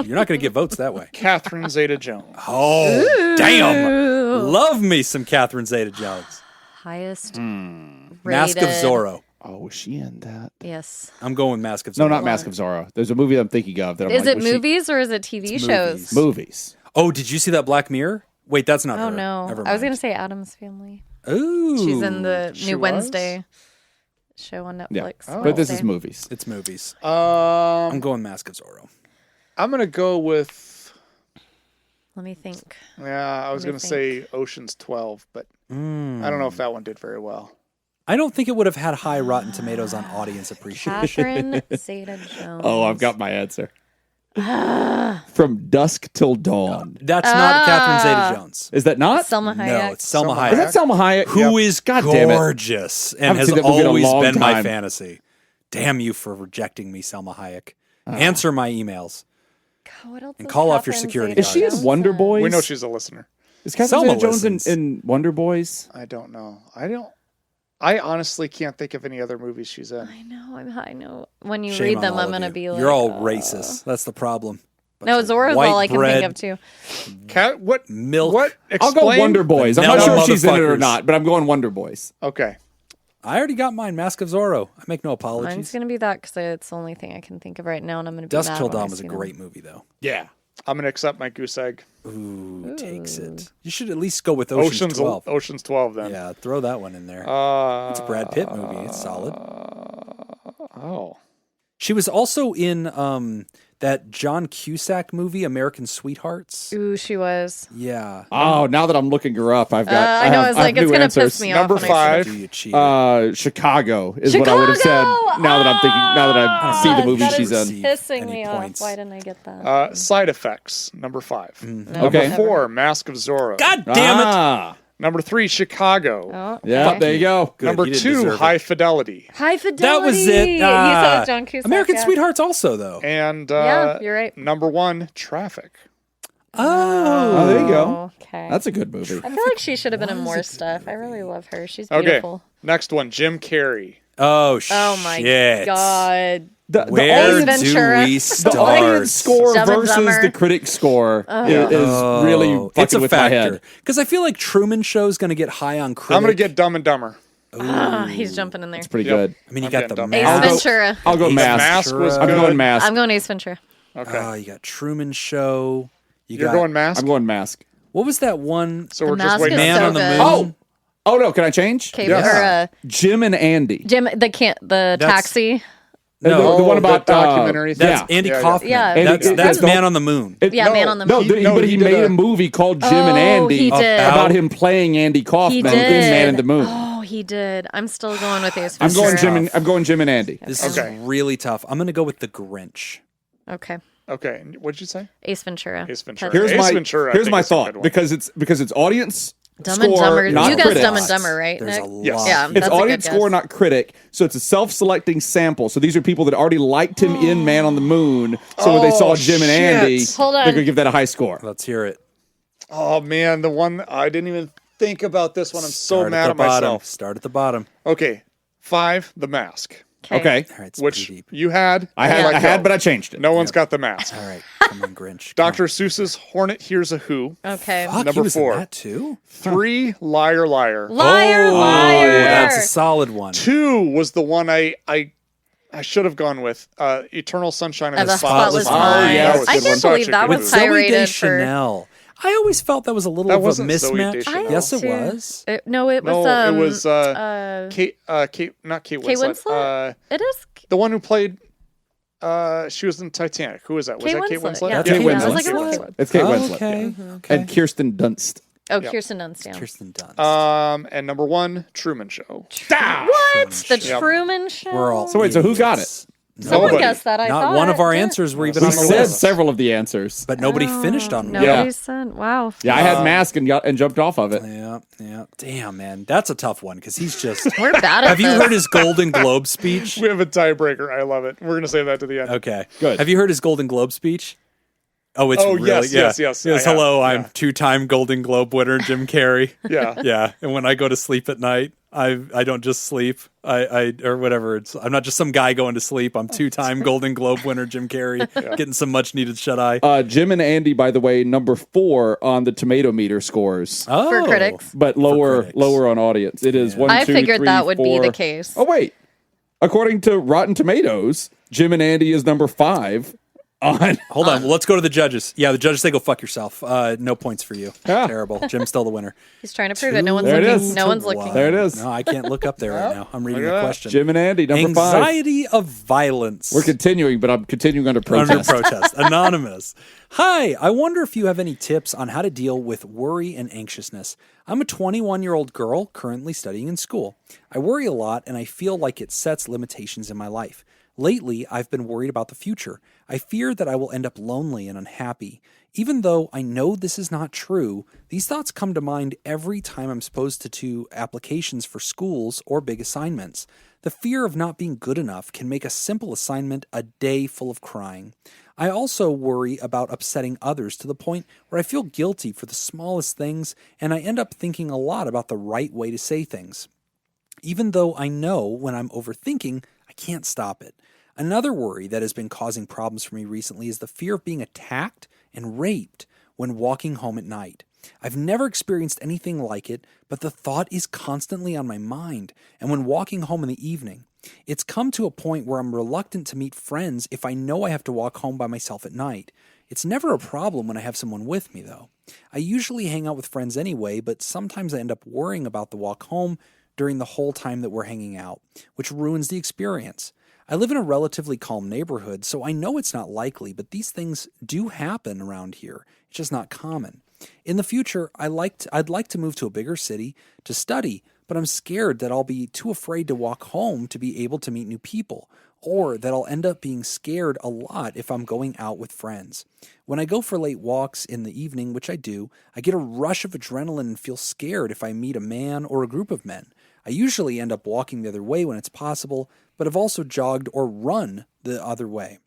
You're not going to get votes that way. Catherine Zeta-Jones. Oh, damn. Love me some Catherine Zeta-Jones. Highest rated. Mask of Zorro. Oh, was she in that? Yes. I'm going with Mask of Zorro. No, not Mask of Zorro. There's a movie that I'm thinking of. That I'm Is like, it movies or is it TV shows? Movies. Oh, did you see that Black Mirror? Wait, that's not her. Oh, no. Never mind. I was going to say Addams Family. Ooh. She's in the new Wednesday show on Netflix. Yeah. Oh. But this is movies. It's movies. I'm going Mask of Zorro. I'm going to go with... Let me think. Yeah, I was going to say Ocean's 12, but I don't know if that one did very well. I don't think it would have had high Rotten Tomatoes on audience appreciation. Catherine Zeta-Jones. Oh, I've got my answer. From Dusk Till Dawn. That's not Catherine Zeta-Jones. Is that not? Selma Hayek. No, it's Selma Hayek. Is that Selma Hayek? Who is God damn it. gorgeous and Haven't has seen that movie in a always long been my time. fantasy. Damn you for rejecting me, Selma Hayek. Answer my emails. God, what else And is call off your Catherine security Is she in Zeta-Jones Wonder Boys? We know she's a listener. Is Catherine Selma Zeta-Jones listens. in Wonder Boys? I don't know. I honestly can't think of any other movies she's in. I know. When you Shame read on them, all I'm of going to you. be like... You're all racist. That's the problem. No, Zorro's white all I can bread, think of, too. Cat, what? milk. What? I'll go Explain? Wonder Boys. I'm Vanilla not sure if she's in it or motherfuckers. not, but I'm going Wonder Boys. Okay. I already got mine, Mask of Zorro. I make no Mine's apologies. going to be that because it's the only thing I can think of right now, and I'm going to be Dusk mad Till when I Dawn was a see great them. movie, though. Yeah. I'm going to accept my goose egg. Ooh, takes it. You should at least go with Ocean's 12. Ocean's 12 then. Yeah, throw that one in there. It's a Brad Pitt movie. It's solid. Oh. She was also in that John Cusack movie, American Sweethearts. Ooh, she was. Yeah. Oh, now that I'm looking her up, I've got. I know. I was have like, it's new going to answers. piss me Number off. when I see 5. Do you cheat? Chicago is what I would have said. Now that I'm thinking, now that I see the movie that she's is in. pissing Any me points. off. Why didn't I get that? Side Effects. Number 5. No, Okay. never. 4. Mask of Zorro. God damn it! Ah, Number 3. Chicago. Oh, yeah, okay. there you go. Good, Number you didn't 2. deserve it. High Fidelity. High Fidelity. That was it. You said it's John Cusack. American yeah. Sweethearts also, though. And Yeah, you're right. number 1. Traffic. Oh, there you go. Okay. That's a good movie. I feel like she should have been in more stuff. I really love her. She's Okay. beautiful. Next one. Jim Carrey. Oh, shit. Oh my god. The Where Ace do Ventura. we The start? audience score Dumb and versus Dumber. the critic score is really It's fucking a with my factor. head. Because I feel like Truman Show's going to get high on critics. I'm going to get Dumb and Dumber. He's jumping in there. It's pretty Yep. good. I mean, you I'm got getting the dumb. Ace mask. Ventura. I'll go Ace mask. Mask was I'm good. going mask. I'm going Ace Ventura. Okay. You got Truman Show. You're going mask? I'm going mask. What was that one? So we're The just mask waiting is on Man so on the good. Moon. Oh no! Can I change? Okay, Yes. Jim and Andy. Jim, the taxi. No, the one the about documentary thing. That's Andy Yeah. Kaufman. Yeah. That's, And that's it- Man on the Moon. Yeah, No, Man on the No, Moon. no, but he he did made a- a movie called Jim and Oh, Andy he did. about him playing Andy Kaufman He in did. Man in the Moon. Oh, he did. I'm still going with Ace I'm Ventura. going Jim and Andy. This Okay. is really tough. I'm going to go with The Grinch. Okay. Okay. What did you say? Ace Ventura. Ace Ventura. That's- Ace Ventura, I Here's think, my is a good thought one. because it's audience Dumb and score, Dumber. not You guys critic. Dumb and Dumber, right, There's Nick? a lot. Yes. Yeah, It's that's a good audience guess. score, not critic. So it's a self-selecting sample. So these are people that already liked him in Man on the Moon. So when they saw Jim and shit. Andy, Hold on. they're gonna give that a high score. Let's hear it. Oh, man. The one I didn't even think about this one. I'm so Start mad at at the bottom. myself. Start at the bottom. Okay. 5, The Mask, Okay, All right, it's which pretty deep. you had. I and let had, go. but I changed it. No one's got The Mask. All right, come on, Grinch. Come Dr. Seuss's Hornet Hears a Who. Okay. on. Fuck, number he was in 4. that too? 3, Liar Liar. Liar, Oh, liar. that's a solid one. 2 was the one I should have gone with. Eternal Sunshine of The the Spotless Spotless Mind. Mind. yeah, That was I such can't believe a that good was movie. high Zoe rated for. Deschanel. I always felt that was a little That of a wasn't Zoe mismatch. Deschanel. Yes, it too. was. No, it was. No, it was uh, Kate. Not Kate Winslet. Kate Winslet. It is. The one who played. She was in Titanic. Who was that? Was Kate that Kate Winslet, Winslet? yeah. Kate Yeah, I was Winslet. like, it was- It's Kate Oh, Winslet. okay. Mm-hmm. Okay. And Kirsten Dunst. Oh, Kirsten Dunst. Yeah. Kirsten Dunst. And number 1, Truman Show. What? The Yep. Truman Show. We're all So wait, so who got it? idiots. Someone Nobody. guessed that. I Not thought. one of our Yeah. answers were even We on the said list. several of the answers. But nobody finished on one. Nobody Yeah. said. Wow. Yeah, I had Mask and jumped off of it. Yeah. Damn, man. That's a tough one because he's just. We're bad at Have you this. heard his Golden Globe speech? We have a tiebreaker. I love it. We're gonna save that to the end. Okay. Good. Have you heard his Golden Globe speech? Oh, it's Oh, really yes, yeah. yes, He goes, I have. hello, Yeah. I'm 2-time Golden Globe winner Jim Carrey. Yeah. Yeah, and when I go to sleep at night, I don't just sleep. I or whatever. I'm not just some guy going to sleep. I'm 2-time Golden Globe winner Jim Carrey, getting some much needed shut eye. Jim and Andy, by the way, number 4 on the tomato meter scores, Oh, For critics. but critics. lower on audience. It is 1, I 2, figured 3, that would be 4. the case. Oh wait, according to Rotten Tomatoes, Jim and Andy is number 5 on. Hold on. Well, let's go to the judges. Yeah, the judges say go fuck yourself. No points for you. Yeah. Terrible. Jim's still the winner. He's trying to prove it. No one's There it looking. is. No one's To looking. what? There it is. No, I can't look up there right now. I'm reading Look the at that. question. Jim and Andy, number 5. Anxiety of violence. We're continuing, but I'm continuing under Under protest. protest. Anonymous. Hi, I wonder if you have any tips on how to deal with worry and anxiousness. I'm a 21-year-old girl currently studying in school. I worry a lot and I feel like it sets limitations in my life. Lately, I've been worried about the future. I fear that I will end up lonely and unhappy. Even though I know this is not true, these thoughts come to mind every time I'm supposed to do applications for schools or big assignments. The fear of not being good enough can make a simple assignment a day full of crying. I also worry about upsetting others to the point where I feel guilty for the smallest things, and I end up thinking a lot about the right way to say things. Even though I know when I'm overthinking, I can't stop it. Another worry that has been causing problems for me recently is the fear of being attacked and raped when walking home at night. I've never experienced anything like it, but the thought is constantly on my mind, and when walking home in the evening, it's come to a point where I'm reluctant to meet friends if I know I have to walk home by myself at night. It's never a problem when I have someone with me, though. I usually hang out with friends anyway, but sometimes I end up worrying about the walk home during the whole time that we're hanging out, which ruins the experience. I live in a relatively calm neighborhood, so I know it's not likely, but these things do happen around here. It's just not common. In the future, I'd like to move to a bigger city to study, but I'm scared that I'll be too afraid to walk home to be able to meet new people, or that I'll end up being scared a lot if I'm going out with friends. When I go for late walks in the evening, which I do, I get a rush of adrenaline and feel scared if I meet a man or a group of men. I usually end up walking the other way when it's possible, but I've also jogged or run the other way.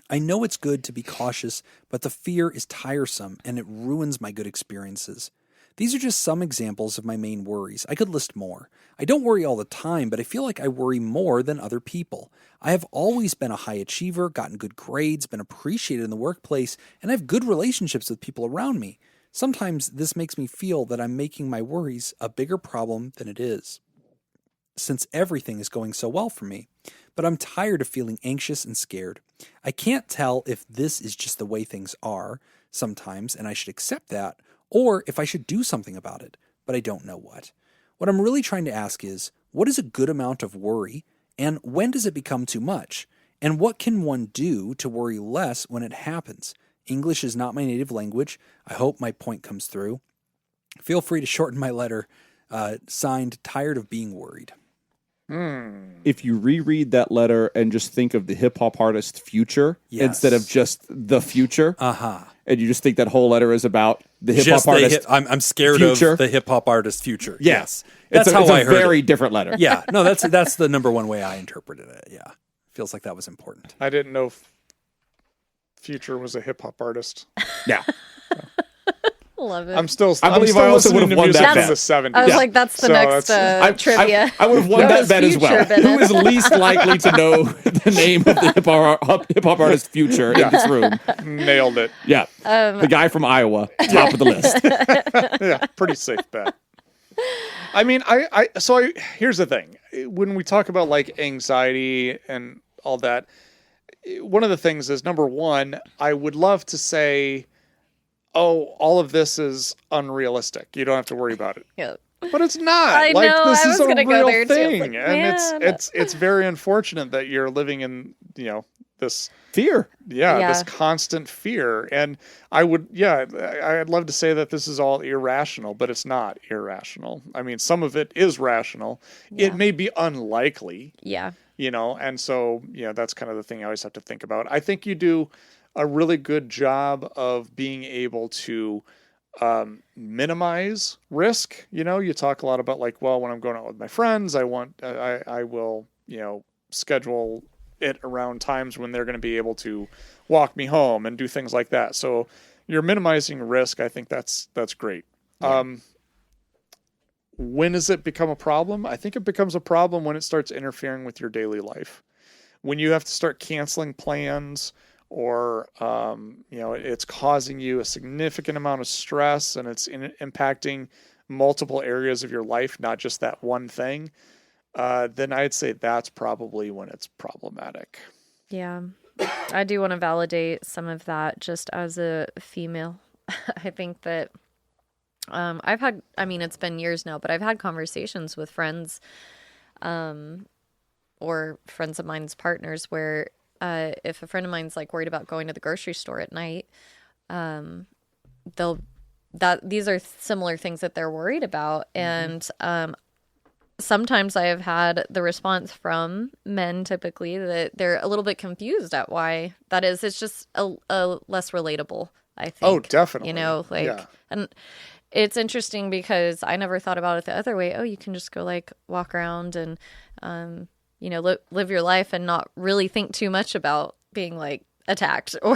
I know it's good to be cautious, but the fear is tiresome and it ruins my good experiences. These are just some examples of my main worries. I could list more. I don't worry all the time, but I feel like I worry more than other people. I have always been a high achiever, gotten good grades, been appreciated in the workplace, and I have good relationships with people around me. Sometimes this makes me feel that I'm making my worries a bigger problem than it is. since everything is going so well for me. But I'm tired of feeling anxious and scared. I can't tell if this is just the way things are sometimes and I should accept that, or if I should do something about it, but I don't know what. What I'm really trying to ask is, what is a good amount of worry, and when does it become too much? And what can one do to worry less when it happens? English is not my native language. I hope my point comes through. Feel free to shorten my letter. Signed, Tired of Being Worried. If you reread that letter and just think of the hip hop artist Future instead of just the future, and you just think that whole letter is about the hip hop artist. I'm scared Future. of the hip hop artist Future. Yeah. Yes, that's how it's I a heard very it. different letter. Yeah, no, that's the number one way I interpreted it. Yeah, feels like that was important. I didn't know Future was a hip hop artist. Yeah. Love it. I'm still. I believe still I also listening would have to won music that from bet. the 70s. I was like, that's the So next trivia. I would have won Who that is bet as Future, well. Bennett? Who is least likely to know the name of the hip hop artist Future in this room? Nailed it. Yeah. The guy from Iowa, top of the list. Yeah, pretty safe bet. I mean, here's the thing. When we talk about like anxiety and all that, one of the things is, number one, I would love to say, oh, all of this is unrealistic. You don't have to worry about it. Yeah. But it's not. I like know, this I is was a gonna go real there, too. thing. Like, and man. it's very unfortunate that you're living in, this Fear. this constant fear. And I'd love to say that this is all irrational, but it's not irrational. I mean, some of it is rational. Yeah. It may be unlikely, Yeah. and so, that's kind of the thing I always have to think about. I think you do a really good job of being able to minimize risk. You talk a lot about like, well, when I'm going out with my friends, I will, schedule it around times when they're going to be able to walk me home and do things like that. So you're minimizing risk. I think that's great. Yeah. When does it become a problem? I think it becomes a problem when it starts interfering with your daily life. When you have to start canceling plans, or it's causing you a significant amount of stress, and it's impacting multiple areas of your life, not just that one thing, then I'd say that's probably when it's problematic. Yeah. I do want to validate some of that just as a female. I think that it's been years now, but I've had conversations with friends or friends of mine's partners where if a friend of mine's like worried about going to the grocery store at night, these are similar things that they're worried about. And sometimes I have had the response from men typically that they're a little bit confused at why that is. It's just a less relatable, I think. Oh, definitely. And it's interesting because I never thought about it the other way. Oh, you can just go like walk around and, live your life and not really think too much about being like attacked or,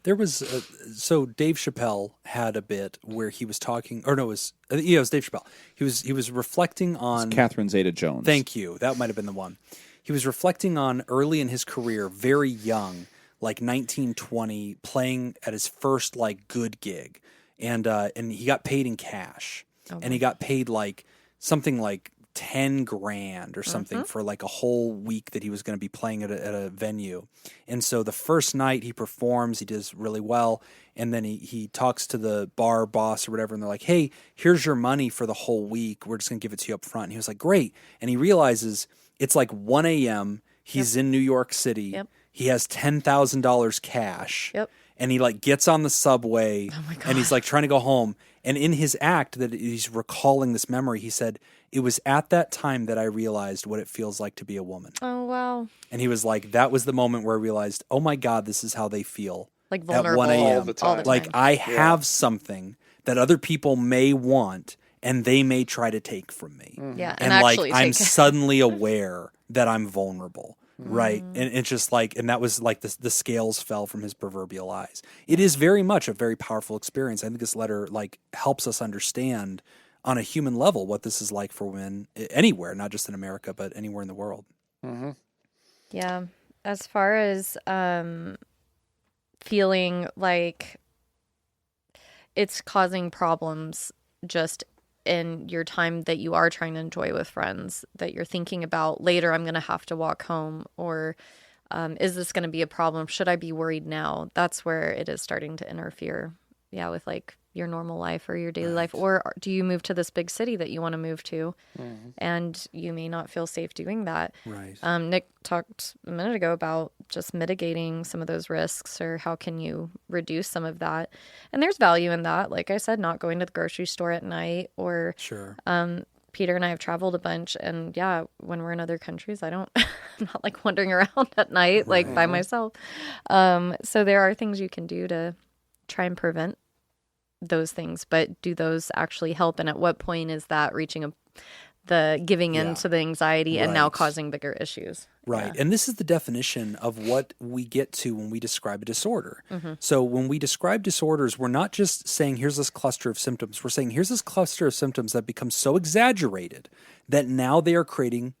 There was so Dave Chappelle had a bit where he was talking, or no, it was Dave Chappelle. He was reflecting on Catherine Zeta-Jones. Thank you. That might have been the one. He was reflecting on early in his career, very young, like 19, 20, playing at his first like good gig, and he got paid in cash, and he got paid like something like $10,000 or something for like a whole week that he was going to be playing at a venue. And so the first night he performs, he does really well. And then he talks to the bar boss or whatever. And they're like, hey, here's your money for the whole week. We're just going to give it to you up front. And he was like, great. And he realizes it's like 1 a.m. He's in New York City. Yep. He has $10,000 cash. Yep. And he like gets on the subway and he's like trying to go home. And in his act that he's recalling this memory, he said, it was at that time that I realized what it feels like to be a woman. Oh, wow. And he was like, that was the moment where I realized, oh my God, this is how they feel. Like vulnerable at 1 a.m. all the time. Like I have something that other people may want and they may try to take from me. Yeah. And actually like I'm suddenly aware that I'm vulnerable. Right. And it's just like, and that was like the scales fell from his proverbial eyes. It is very much a very powerful experience. I think this letter like helps us understand on a human level what this is like for women anywhere, not just in America, but anywhere in the world. Mm-hmm. Yeah. As far as feeling like it's causing problems just in your time that you are trying to enjoy with friends, that you're thinking about later, I'm going to have to walk home, or is this going to be a problem? Should I be worried now? That's where it is starting to interfere. Yeah, with like your normal life or your daily life. Or do you move to this big city that you want to move to, and you may not feel safe doing that? Right. Nick talked a minute ago about just mitigating some of those risks, or how can you reduce some of that? And there's value in that. Like I said, not going to the grocery store at night, or Sure. Peter and I have traveled a bunch, and yeah, when we're in other countries, I'm not like wandering around at night, like by myself. So there are things you can do to try and prevent those things, but do those actually help? And at what point is that reaching the giving in to the anxiety and now causing bigger issues? Right. And this is the definition of what we get to when we describe a disorder. So when we describe disorders, we're not just saying, here's this cluster of symptoms. We're saying, here's this cluster of symptoms that become so exaggerated that now they are creating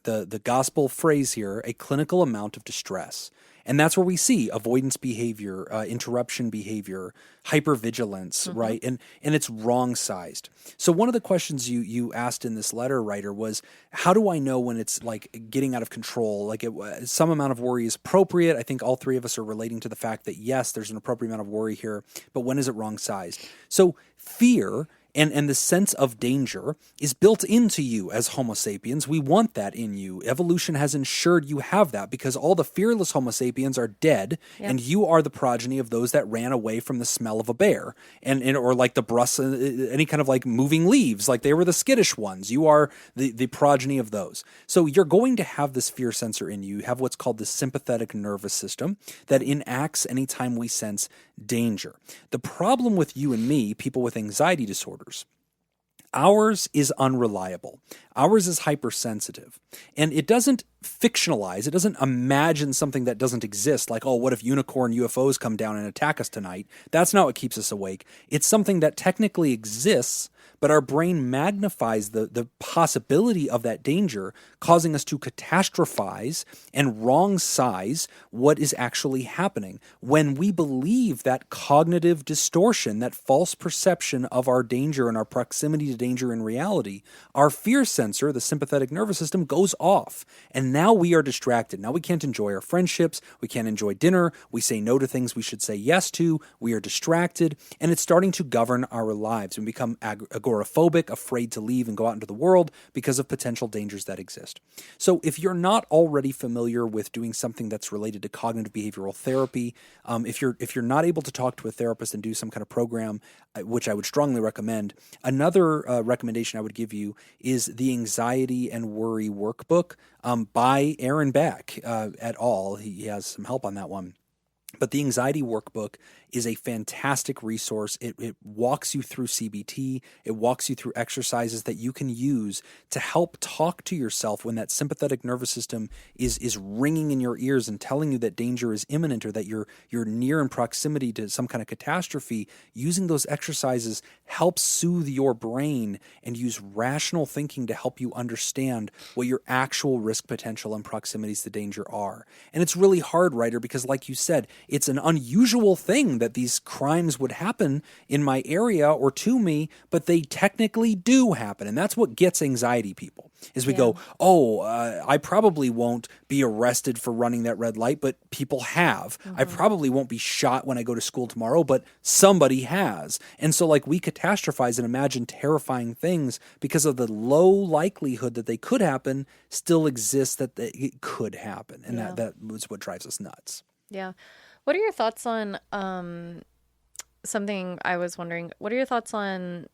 the gospel phrase here, a clinical amount of distress. And that's where we see avoidance behavior, interruption behavior, hypervigilance, right? And it's wrong sized. So one of the questions you asked in this letter, writer, was, how do I know when it's like getting out of control? Like some amount of worry is appropriate. I think all three of us are relating to the fact that yes, there's an appropriate amount of worry here, but when is it wrong sized? So fear and the sense of danger is built into you as Homo sapiens. We want that in you. Evolution has ensured you have that, because all the fearless Homo sapiens are dead, and you are the progeny of those that ran away from the smell of a bear, and or like the any kind of like moving leaves, like they were the skittish ones. You are the progeny of those. So you're going to have this fear sensor in you. You have what's called the sympathetic nervous system that enacts anytime we sense danger. The problem with you and me, people with anxiety disorders, ours is unreliable. Ours is hypersensitive. And it doesn't fictionalize. It doesn't imagine something that doesn't exist, like, oh, what if unicorn UFOs come down and attack us tonight? That's not what keeps us awake. It's something that technically exists, but our brain magnifies the possibility of that danger, causing us to catastrophize and wrong size what is actually happening. When we believe that cognitive distortion, that false perception of our danger and our proximity to danger in reality, our fear sensor, the sympathetic nervous system, goes off. And now we are distracted. Now we can't enjoy our friendships. We can't enjoy dinner. We say no to things we should say yes to. We are distracted. And it's starting to govern our lives. We become agoraphobic, afraid to leave and go out into the world because of potential dangers that exist. So if you're not already familiar with doing something that's related to cognitive behavioral therapy, if you're not able to talk to a therapist and do some kind of program, which I would strongly recommend, another recommendation I would give you is the Anxiety and Worry Workbook by Aaron Beck et al. He has some help on that one. But the Anxiety Workbook is a fantastic resource. It walks you through CBT. It walks you through exercises that you can use to help talk to yourself when that sympathetic nervous system is ringing in your ears and telling you that danger is imminent, or that you're near in proximity to some kind of catastrophe. Using those exercises helps soothe your brain and use rational thinking to help you understand what your actual risk potential and proximities to danger are. And it's really hard, writer, because like you said, it's an unusual thing that these crimes would happen in my area or to me, but they technically do happen. And that's what gets anxiety people, is we go, I probably won't be arrested for running that red light, but people have. I probably won't be shot when I go to school tomorrow, but somebody has. And so like we catastrophize and imagine terrifying things because of the low likelihood that they could happen still exists, that it could happen. And that was what drives us nuts. Yeah. What are your thoughts on something I was wondering? What are your thoughts on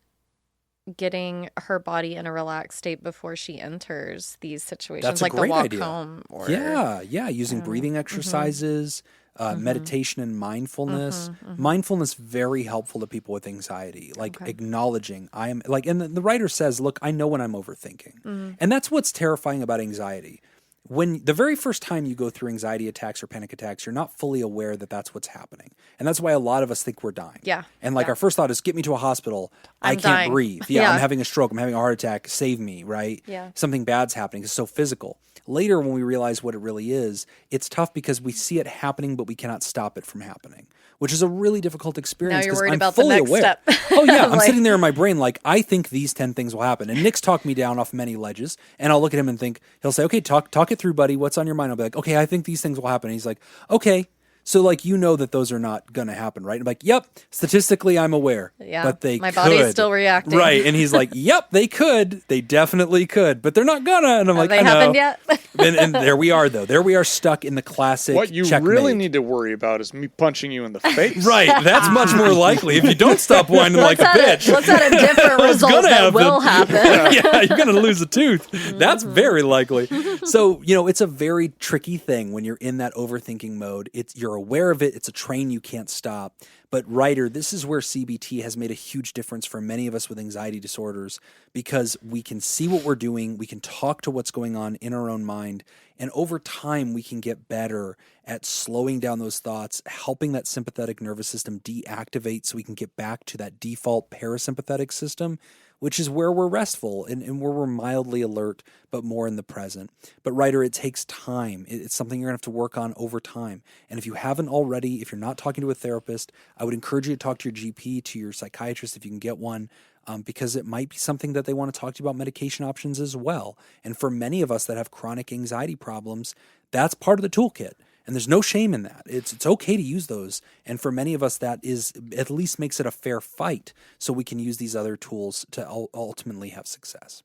getting her body in a relaxed state before she enters these situations, That's a like great the walk idea. home? Or Using breathing exercises, meditation and mindfulness. Mindfulness very helpful to people with anxiety, like acknowledging I am like, and the writer says, look, I know when I'm overthinking. And that's what's terrifying about anxiety. When the very first time you go through anxiety attacks or panic attacks, you're not fully aware that that's what's happening. And that's why a lot of us think we're dying. Yeah. And like our first thought is, get me to a hospital. I can't dying. breathe. I'm having a stroke. I'm having a heart attack. Save me, right? Yeah. Something bad's happening. It's so physical. later when we realize what it really is, it's tough because we see it happening, but we cannot stop it from happening, which is a really difficult experience. Now you're 'cause worried I'm about the fully next aware. step. Oh yeah, I'm Like- sitting there in my brain like, I think these 10 things will happen. And Nick's talked me down off many ledges, and I'll look at him and think, he'll say, okay, talk it through, buddy. What's on your mind? I'll be like, okay, I think these things will happen. And he's like, okay. So like, you know that those are not going to happen, right? I'm like, yep, statistically I'm aware, Yeah, but they my could. body's still reacting. Right. And he's like, yep, they could. They definitely could, but they're not gonna. And I'm like, Have they I know. happened yet? And there we are, though. There we are stuck in the classic What you checkmate. really need to worry about is me punching you in the face. Right. That's much more likely if you don't stop whining like a bitch. Let's add a different What's result gonna that happen? will happen. Yeah, you're going to lose a tooth. That's very likely. So, it's a very tricky thing when you're in that overthinking mode. You're aware of it. It's a train you can't stop. But writer, this is where CBT has made a huge difference for many of us with anxiety disorders, because we can see what we're doing. We can talk to what's going on in our own mind. And over time, we can get better at slowing down those thoughts, helping that sympathetic nervous system deactivate so we can get back to that default parasympathetic system, which is where we're restful and where we're mildly alert, but more in the present. But writer, it takes time. It's something you're going to have to work on over time. And if you haven't already, if you're not talking to a therapist, I would encourage you to talk to your GP, to your psychiatrist if you can get one, because it might be something that they want to talk to you about medication options as well. And for many of us that have chronic anxiety problems, that's part of the toolkit. And there's no shame in that. It's okay to use those. And for many of us, that is at least makes it a fair fight so we can use these other tools to ultimately have success.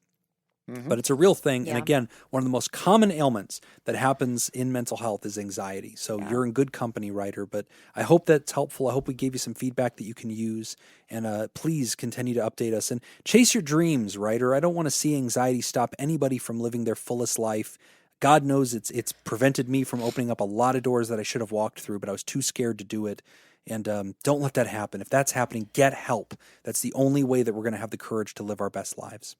But it's a real thing. Yeah. And again, one of the most common ailments that happens in mental health is anxiety. So you're in good company, writer. But I hope that's helpful. I hope we gave you some feedback that you can use. And please continue to update us. And chase your dreams, writer. I don't want to see anxiety stop anybody from living their fullest life. God knows it's prevented me from opening up a lot of doors that I should have walked through, but I was too scared to do it. And don't let that happen. If that's happening, get help. That's the only way that we're going to have the courage to live our best lives.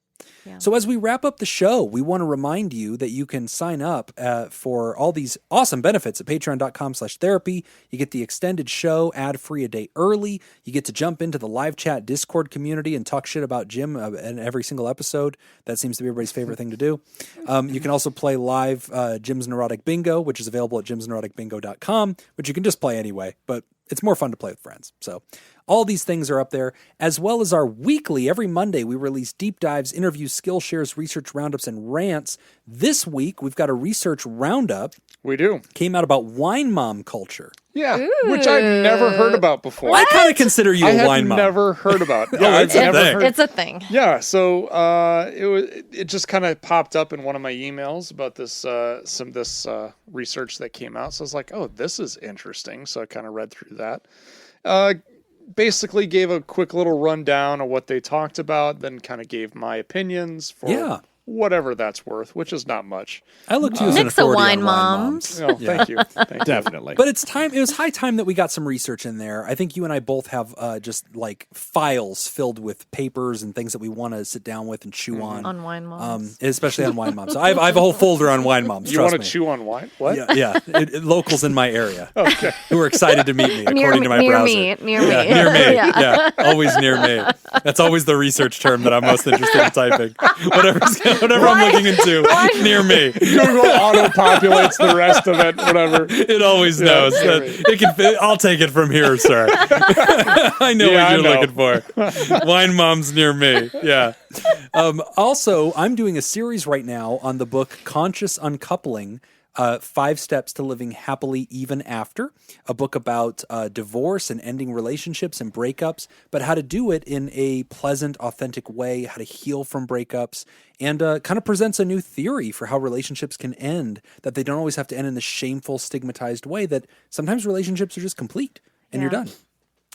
Yeah. So as we wrap up the show, we want to remind you that you can sign up for all these awesome benefits at patreon.com/therapy. You get the extended show ad-free a day early. You get to jump into the live chat Discord community and talk shit about Jim in every single episode. That seems to be everybody's favorite thing to do. You can also play live Jim's Neurotic Bingo, which is available at jimsneuroticbingo.com, which you can just play anyway, but it's more fun to play with friends. So all these things are up there, as well as our weekly. Every Monday, we release deep dives, interviews, skill shares, research roundups, and rants. This week, we've got a research roundup. We do. Came out about wine mom culture. Yeah, which I've never heard about before. I kind of consider you I a had wine mom. never heard about. Oh, it's a never thing. heard. It's a thing. Yeah, so it just kind of popped up in one of my emails about this research that came out. So I was like, oh, this is interesting. So I kind of read through that. Basically gave a quick little rundown of what they talked about, then kind of gave my opinions for whatever that's worth, which is not much. I look to you as an Nick's a authority wine on mom. wine moms. No, thank you. Thank you. Definitely. But it's time. It was high time that we got some research in there. I think you and I both have just like files filled with papers and things that we want to sit down with and chew on wine moms. especially on wine moms. So I have a whole folder on wine moms. You trust want me. to chew on wine? What? Yeah, locals in my area who are excited to meet me, according to my near browser. me. Near me. Yeah, always near me. That's always the research term that I'm most interested in typing. Whatever I'm looking into, near me. Google auto-populates the rest of it, whatever. It always knows. It can fit. I'll take it from here, sir. I know what you're looking for. Wine moms near me. Yeah. Also, I'm doing a series right now on the book Conscious Uncoupling, 5 Steps to Living Happily Even After, a book about divorce and ending relationships and breakups, but how to do it in a pleasant, authentic way, how to heal from breakups, and kind of presents a new theory for how relationships can end, that they don't always have to end in the shameful, stigmatized way, that sometimes relationships are just complete and you're done.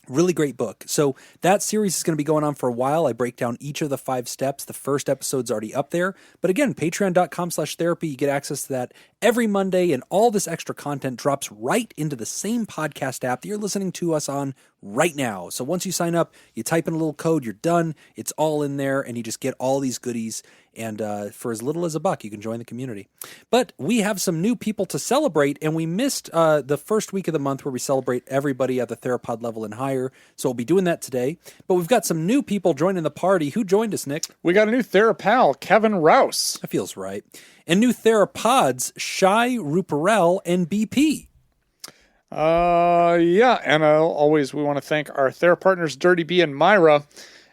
Really great book. So that series is going to be going on for a while. I break down each of the 5 steps. The first episode's already up there. But again, patreon.com/therapy. You get access to that every Monday, and all this extra content drops right into the same podcast app that you're listening to us on right now. So once you sign up, you type in a little code, you're done. It's all in there, and you just get all these goodies. And for as little as $1, you can join the community. But we have some new people to celebrate, and we missed the first week of the month where we celebrate everybody at the Therapod level and higher. So we'll be doing that today. But we've got some new people joining the party. Who joined us, Nick? We got a new Therapal, Kevin Rouse. That feels right. And new Therapods, Shai, Ruparel, and BP. Yeah, and always we want to thank our Therapartners, Dirty B and Myra.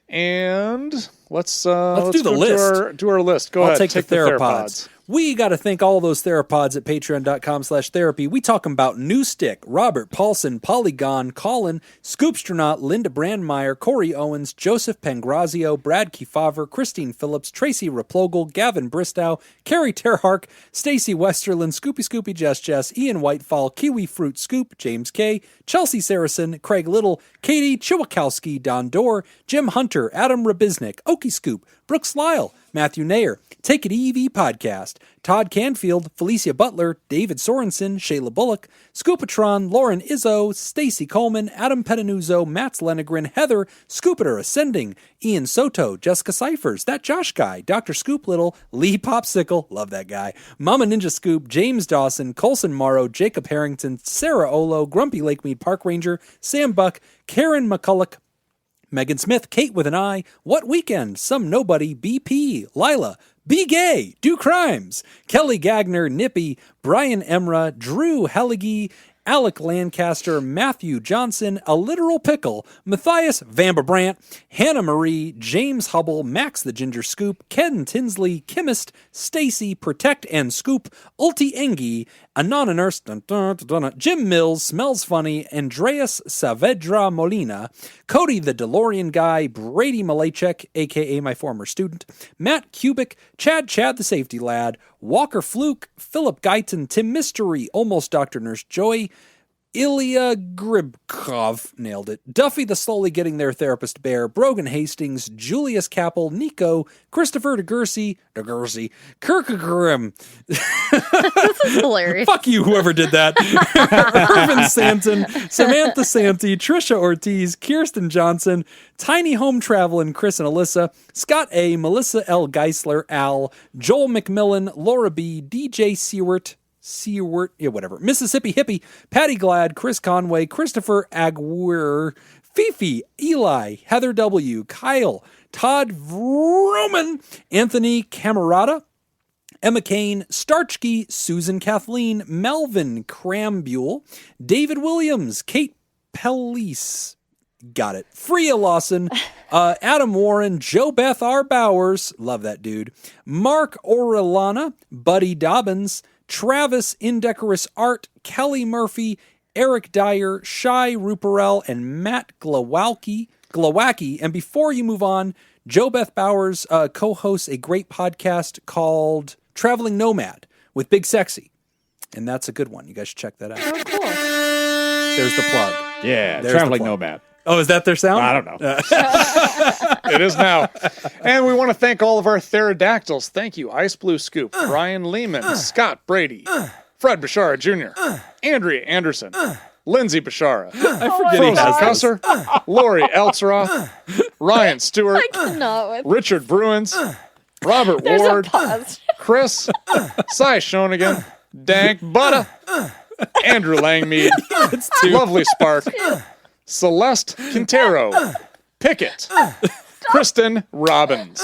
And let's do the list. Do our list. Go I'll ahead. take the Therapods. We got to thank all those Therapods at patreon.com/therapy. We talking about New Stick, Robert Paulson, Polygon, Colin, Scoopstronaut, Linda Brandmeier, Corey Owens, Joseph Pangrazio, Brad Kefauver, Christine Phillips, Tracy Replogle, Gavin Bristow, Carrie Terhark, Stacy Westerland, Scoopy Jess, Ian Whitefall, Kiwi Fruit Scoop, James K, Chelsea Saracen, Craig Little, Katie Chiwakowski, Don Dorr, Jim Hunter, Adam Rabiznik, Okie Scoop, Brooks Lyle, Matthew Nair, Take It EV Podcast, Todd Canfield, Felicia Butler, David Sorensen, Shayla Bullock, Scoopatron, Lauren Izzo, Stacy Coleman, Adam Petanuzzo, Mats Lenegren, Heather, Scoopator Ascending, Ian Soto, Jessica Cyphers, That Josh Guy, Dr. Scoop Little, Lee Popsicle, love that guy, Mama Ninja Scoop, James Dawson, Colson Morrow, Jacob Harrington, Sarah Olo, Grumpy Lakemead Park Ranger, Sam Buck, Karen McCulloch, Megan Smith, Kate with an I, What Weekend, Some Nobody, BP, Lila, Be Gay, Do Crimes, Kelly Gagner, Nippy, Brian Emra, Drew Helligy, Alec Lancaster, Matthew Johnson, A Literal Pickle, Matthias Vanberbrandt, Hannah Marie, James Hubble, Max the Ginger Scoop, Ken Tinsley, Chemist, Stacy, Protect and Scoop, Ulti Engi, Anonymous, Jim Mills, Smells Funny, Andreas Saavedra Molina, Cody the DeLorean Guy, Brady Malachek, a.k.a. my former student, Matt Kubik, Chad the Safety Lad, Walker Fluke, Philip Guyton, Tim Mystery, Almost Dr. Nurse Joy, Ilya Gribkov, nailed it, Duffy the Slowly Getting There Therapist Bear, Brogan Hastings, Julius Capel, Nico, Christopher DeGursey, Kirkagrim. This is hilarious. Fuck you, whoever did that. Irvin Santon, Samantha Santi, Trisha Ortiz, Kirsten Johnson, Tiny Home Travelin', Chris and Alyssa, Scott A, Melissa L. Geisler, Al, Joel McMillan, Laura B, DJ Seward, yeah, whatever. Mississippi Hippie, Patty Glad, Chris Conway, Christopher Aguirre, Fifi, Eli, Heather W, Kyle, Todd Vroman, Anthony Camerata, Emma Kane, Starchkey, Susan Kathleen, Melvin Crambule, David Williams, Kate Pelise, got it, Freya Lawson, Adam Warren, Joe Beth R. Bowers, love that dude, Mark Orellana, Buddy Dobbins, Travis Indecorous Art, Kelly Murphy, Eric Dyer, Shai Ruparel, and Matt Glowacki. And before you move on, Joe Beth Bowers co-hosts a great podcast called Traveling Nomad with Big Sexy. And that's a good one. You guys should check that out. Oh, cool. There's the plug. Yeah, There's Traveling the plug. Nomad. Oh, is that their sound? I don't know. It is now. And we want to thank all of our Therodactyls. Thank you, Ice Blue Scoop, Brian Lehman, Scott Brady, Fred Bashara Jr., Andrea Anderson, Lindsay Bashara, I forget he Frozen has those. Cusser, Lori Eltsera, Ryan Stewart, I cannot with Richard Bruins, Robert There's Ward, a pause. Chris, Cy Shonigan, Dank Butter, Andrew Langmead, Lovely Spark, Celeste Quintero, Pickett, Kristen Robbins.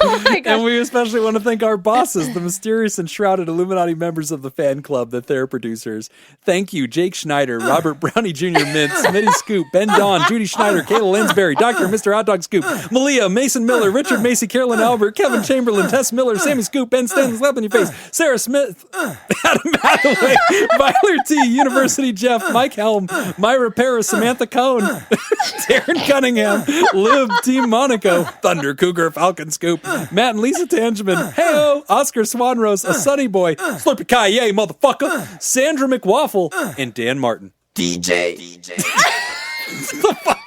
Oh my God. And we especially want to thank our bosses, the mysterious and shrouded Illuminati members of the fan club, the Theraproducers. Thank you, Jake Schneider, Robert Brownie Jr. Mintz, Smitty Scoop, Ben Don, Judy Schneider, Kayla Lansbury, Dr. Mr. Hot Dog Scoop, Malia, Mason Miller, Richard Macy, Carolyn Albert, Kevin Chamberlain, Tess Miller, Sammy Scoop, Ben Stanley, Slap in Your Face, Sarah Smith, Adam Hathaway, Byler T, University Jeff, Mike Helm, Myra Paris, Samantha Cohn, Darren Cunningham, Liv, Team Monaco, Thunder Cougar, Falcon Scoop, Matt and Lisa Tangeman, Heyo, Oscar Swanrose, A Sunny Boy, Slurpee Kai, yay, motherfucker, Sandra McWaffle, and Dan Martin. DJ. The fuck?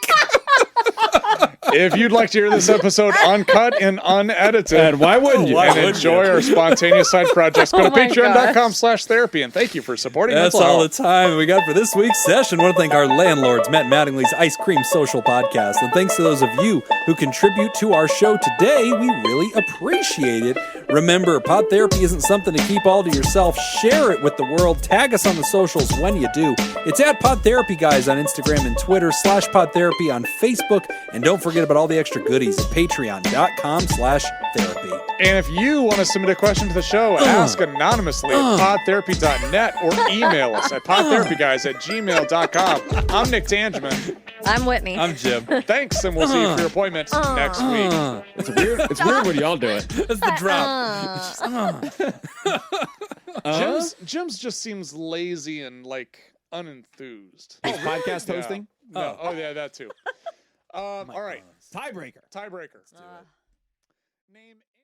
If you'd like to hear this episode uncut and unedited, And why wouldn't you? and enjoy our spontaneous side projects, go to Oh my patreon.com/therapy. And thank you for supporting That's mental all the health. time we got for this week's session. I want to thank our landlords, Matt Mattingly's Ice Cream Social Podcast. And thanks to those of you who contribute to our show today. We really appreciate it. Remember, Pod Therapy isn't something to keep all to yourself. Share it with the world. Tag us on the socials when you do. It's at PodTherapyGuys on Instagram and Twitter, /PodTherapy on Facebook. And don't forget about all the extra goodies at patreon.com/therapy. And if you want to submit a question to the show, ask anonymously at podtherapy.net or email us at podtherapyguys@gmail.com. I'm Nick Tangeman. I'm Whitney. I'm Jim. Thanks, and we'll see you for your appointment next week. It's weird. It's weird when y'all do it. That's the drop. Jim's just seems lazy and like unenthused. Podcast Yeah. hosting. No. Oh yeah, that too. All right. Tiebreaker. Tiebreaker. Name